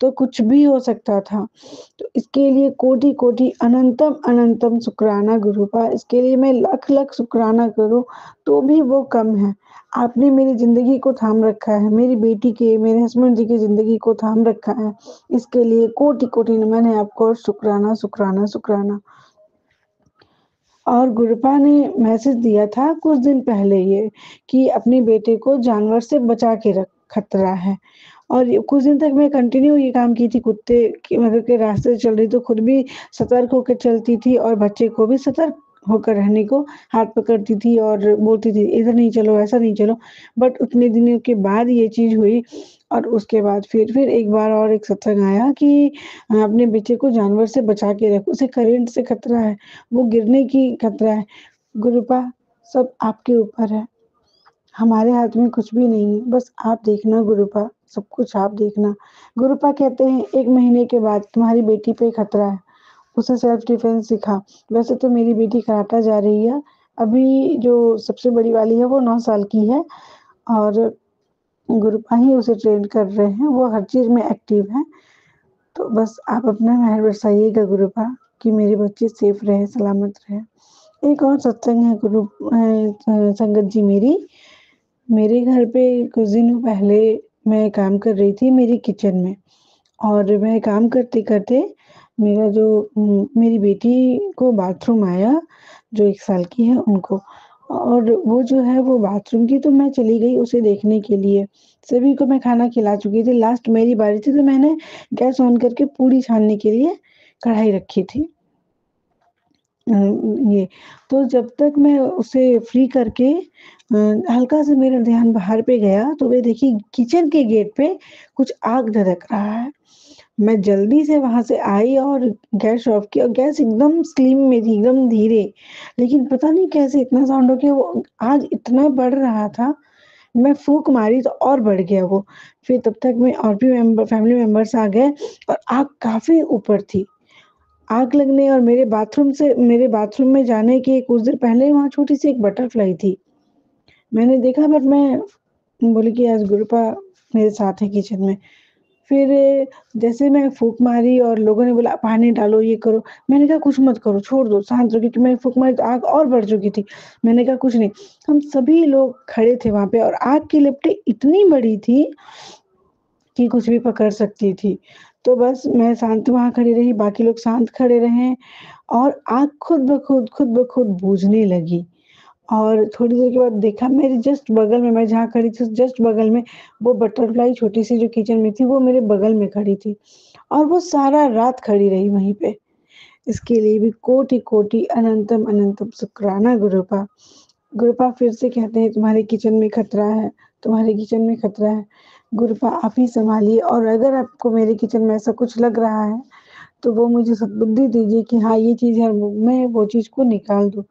तो कुछ भी हो सकता था। तो इसके लिए कोटि-कोटि अनंतम अनंतम शुक्राना गुरुपा, इसके लिए मैं लाख-लाख शुक्राना करूँ तो भी वो कम है। आपने मेरी ज़िंदगी को थाम रखा है, मेरी बेटी के, मेरे हस्बैंड जी की ज़िंदगी को थाम रखा है। इसके लिए कोटि-कोटि नमन है आपको और शुक्राना, शुक्राना, शुक्राना। और गुरुपा ने मैसेज दिया था कुछ दिन पहले ये कि अपने बेटे को जानवर से बचा के रख, खतरा है। और ये कुछ दिन तक मैं कंटिन्यू ये काम की थी, कुत्ते के मतलब के रास्ते से चल रही तो खुद भी सतर्क होकर चलती थी और बच्चे को भी सतर्क होकर रहने को हाथ पकड़ती थी और बोलती थी, इधर नहीं चलो, ऐसा नहीं चलो। बट उतने दिनों के बाद ये चीज़ हुई और उसके बाद फिर एक बार और एक सत्संग आया कि अपने बच्चे को जानवर से बचा के रखो, उसे करंट से खतरा है, वो गिरने की खतरा है। गुरुपा सब आपके ऊपर है, हमारे हाथ में कुछ भी नहीं है, बस आप देखना गुरुपा, सब कुछ आप देखना। गुरुपा कहते हैं 1 महीने के बाद तुम्हारी बेटी पे खतरा है, उसे सेल्फ डिफेंस सिखा। वैसे तो मेरी बेटी कराटा जा रही है, अभी जो सबसे बड़ी वाली है वो 9 साल की है और गुरुपा ही उसे ट्रेन कर रहे हैं, वो हर चीज़ में एक्टिव है। तो बस आप अपना मेहर बरसाइएगा गुरुपा कि मेरी बच्ची सेफ रहे, सलामत रहे। एक और सत्संग है संगत जी मेरे घर पे कुछ दिनों पहले मैं काम कर रही थी मेरी किचन में और मैं काम करते-करते मेरा जो मेरी बेटी को बाथरूम आया, जो 1 साल की है उनको और वो जो है वो बाथरूम की तो मैं चली गई उसे देखने के लिए। सभी को मैं खाना खिला चुकी थी, लास्ट मेरी बारी थी तो मैंने गैस ऑन करके पूड़ी छानने के लिए कढ़ाई रखी थी। ये तो जब तक मैं उसे फ्री करके हल्का सा मेरा ध्यान बाहर पे गया तो मैं देखी किचन के गेट पे कुछ आग धधक रहा है। मैं जल्दी से वहाँ से आई और गैस ऑफ किया और गैस एकदम स्लिम में थी, एकदम धीरे। लेकिन पता नहीं कैसे इतना साउंड हो गया वो आग इतना बढ़ रहा था, मैं फूँक मारी तो और बढ़ गया वो। फिर तब तक में और भी फैमिली मेंबर्स आ गए और आग काफ़ी ऊपर थी। आग लगने और मेरे बाथरूम में जाने के कुछ देर पहले वहाँ छोटी-सी एक बटरफ्लाई थी। मैंने देखा बट मैं बोली कि आज गुरुपा मेरे साथ है किचन में। फिर जैसे मैं फूँक मारी और लोगों ने बोला पानी डालो, ये करो। मैंने कहा कुछ मत करो, छोड़ दो, शांत रहो, क्योंकि मैंने फूँक मारी तो आग और बढ़ चुकी थी। मैंने कहा कुछ नहीं। हम सभी लोग खड़े थे वहाँ पे और आग की लपटें इतनी बड़ी थी कि कुछ भी पकड़ सकती थी। तो बस मैं शांत वहाँ खड़ी रही, बाकी लोग शांत खड़े रहे और आग खुद ब खुद बुझने लगी। और थोड़ी देर के बाद देखा मेरे जस्ट बगल में, मैं जहाँ खड़ी थी जस्ट बगल में वो बटरफ्लाई छोटी-सी जो किचन में थी वो मेरे बगल में खड़ी थी और वो सारा रात खड़ी रही वहीं पे। इसके लिए भी कोटि-कोटि अनंतम अनंतम शुक्राना गुरुपा। गुरुपा फिर से कहते हैं तुम्हारे किचन में खतरा है, तुम्हारे किचन में खतरा है। गुरुपा आप ही सँभालिए और अगर आपको मेरे किचन में ऐसा कुछ लग रहा है, तो वो मुझे सद्बुद्धि दीजिए कि हाँ, ये चीज़ है, मैं वो चीज़ को निकाल दूँ।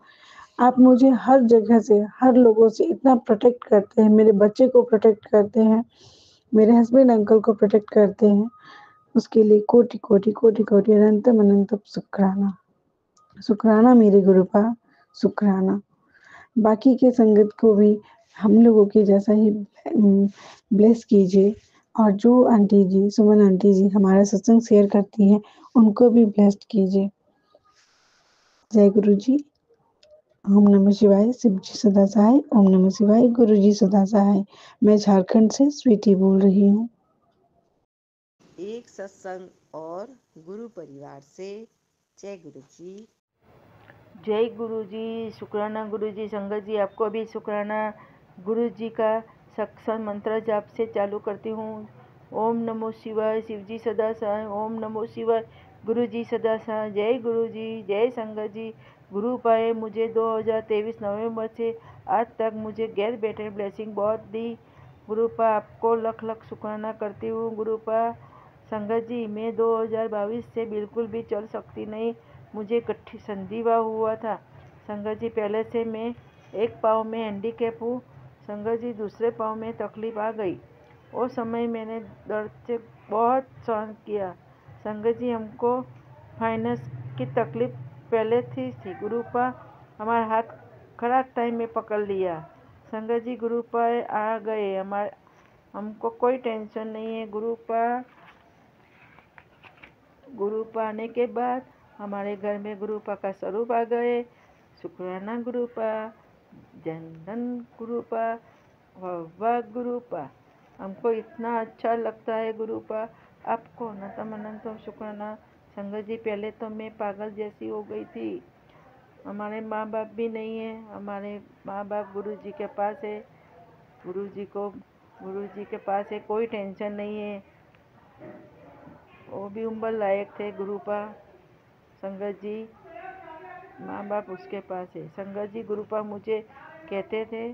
आप मुझे हर जगह से, हर लोगों से इतना प्रोटेक्ट करते हैं, मेरे बच्चे को प्रोटेक्ट करते हैं, मेरे हस्बैंड अंकल को प्रोटेक्ट करते हैं, उसके लिए कोटि-कोटि, कोटि-कोटि अनंतम अनंतम शुक्राना। शुक्राना मेरे गुरुपा, शुक्राना। बाकी के संगत को भी हम लोगों के जैसा ही ब्लेस कीजिए और जो आंटी जी, सुमन आंटी जी हमारा सत्संग शेयर करती हैं, उनको भी ब्लेस्ड कीजिए। जय गुरु जी। ओम नमः शिवाय, शिव जी सदा सहाय। ओम नमः शिवाय, गुरु जी सदा सहाय। मैं झारखंड से स्वीटी बोल रही हूँ। एक सत्संग और गुरु परिवार से। जय गुरु जी। जय गुरु जी, शुक्राना गुरु जी। संगत जी आपको भी शुक्राना। गुरु जी का सत्संग मंत्र जाप से चालू करती हूँ। ओम नमो शिवाय, शिव जी सदा सहाय। ओम नमो शिवाय, गुरु जी सदा सहाय। जय गुरु जी, जय संगत जी। गुरु पाए मुझे 2023 नवंबर से आज तक मुझे गैर बैठे ब्लेसिंग बहुत दी। गुरु पा आपको लख लख शुक्राना करती हूँ। गुरु पा संगत जी मैं 2022 से बिल्कुल भी चल सकती नहीं, मुझे गठ्ठी संधिवा हुआ था। संगत जी पहले से मैं एक पाँव में हैंडीकैप हूँ। संगत जी दूसरे पाँव में तकलीफ आ गई। वो समय मैंने दर्द से बहुत सहन किया। संगत जी हमको फाइनेंस की तकलीफ पहले थी। गुरुपा हमारा हाथ खराब टाइम में पकड़ लिया। संगत जी गुरुपा आ गए, हमको कोई टेंशन नहीं है। गुरुपा आने के बाद हमारे घर में गुरुपा का स्वरूप आ गए। शुक्राना गुरुपा, जनधन गुरुपा, वाह गुरुपा। हमको इतना अच्छा लगता है गुरुपा, आपको अनंतम अनंतम शुक्राना। संगत जी पहले तो मैं पागल जैसी हो गई थी। हमारे माँ बाप भी नहीं है, हमारे माँ बाप गुरु जी के पास है। गुरु जी के पास है, कोई टेंशन नहीं है। वो भी उम्र लायक थे गुरुपा। संगत जी माँ बाप उसके पास है। संगत जी गुरुपा मुझे कहते थे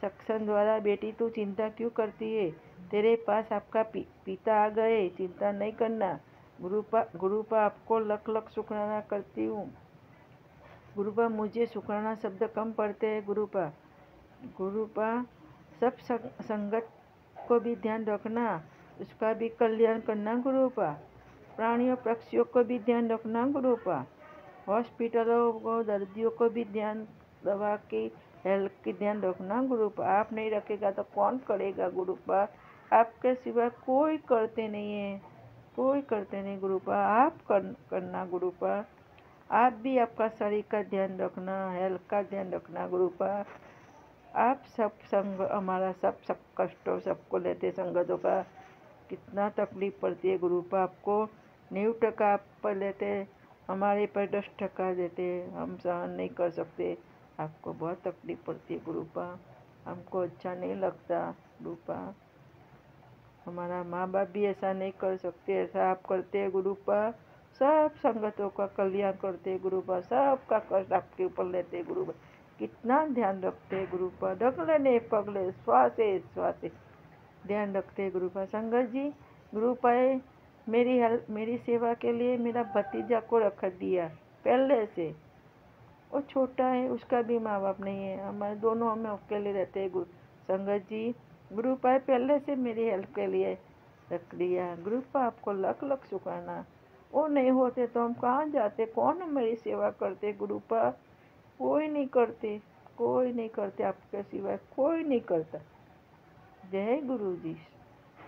सत्संग द्वारा, बेटी तू चिंता क्यों करती है, तेरे पास आपका पिता आ गए, चिंता नहीं करना। गुरुपा आपको लख लख शुक्राना करती हूँ। गुरुपा मुझे शुक्राना शब्द कम पड़ते हैं। गुरुपा सब संगत को भी ध्यान रखना, उसका भी कल्याण करना। गुरुपा प्राणियों पक्षियों को भी ध्यान रखना। गुरुपा हॉस्पिटलों को दर्दियों को भी ध्यान, दवा की हेल्थ की ध्यान रखना। गुरुपा आप नहीं रखेगा तो कौन करेगा। गुरुपा आपके सिवा कोई करते नहीं है, कोई करते नहीं। गुरुपा आप करना। गुरुपा आप भी आपका शरीर का ध्यान रखना, हेल्थ का ध्यान रखना। गुरुपा आप सब संग हमारा सब कष्टों सबको लेते, संगतों का कितना तकलीफ पड़ती है। गुरुपा आपको 90% आप पर लेते, हमारे पर 10% देते, हम सहन नहीं कर सकते। आपको बहुत तकलीफ पड़ती है गुरुपा, हमको अच्छा नहीं लगता। गुरुपा हमारा माँ बाप भी ऐसा नहीं कर सकते, ऐसा आप करते हैं। गुरुपा सब संगतों का कल्याण करते हैं। गुरुपा सबका कष्ट आपके ऊपर लेते हैं। गुरुपा कितना ध्यान रखते हैं। गुरुपा डगले ने पगले श्वासे श्वासे ध्यान रखते हैं। गुरुपा संगत जी गुरुपा मेरी सेवा के लिए मेरा भतीजा को रख दिया पहले से। वो छोटा है, उसका भी माँ बाप नहीं है, हमारे दोनों हमें अकेले रहते हैं। संगत जी गुरुपा पहले से मेरी हेल्प के लिए रख दिया। गुरुपा आपको लख लख शुक्राना। वो नहीं होते तो हम कहाँ जाते, कौन मेरी सेवा करते। गुरुपा कोई नहीं करते, कोई नहीं करते, आपके सिवाय कोई नहीं करता। जय गुरु जी।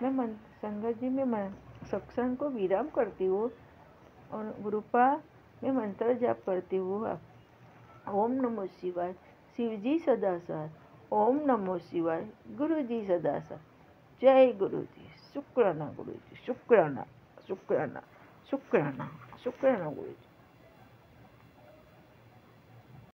संगत जी मैं सत्संग को विराम करती हूँ और गुरुपा मैं मंत्र जाप करती हूँ। ओम नमो शिवाय, शिव जी सदा साथ। ओम नमो शिवाय, गुरु जी सदा साथ। जय गुरु जी। शुक्राना गुरु जी, शुक्राना शुक्राना शुक्राना शुक्राना गुरु जी।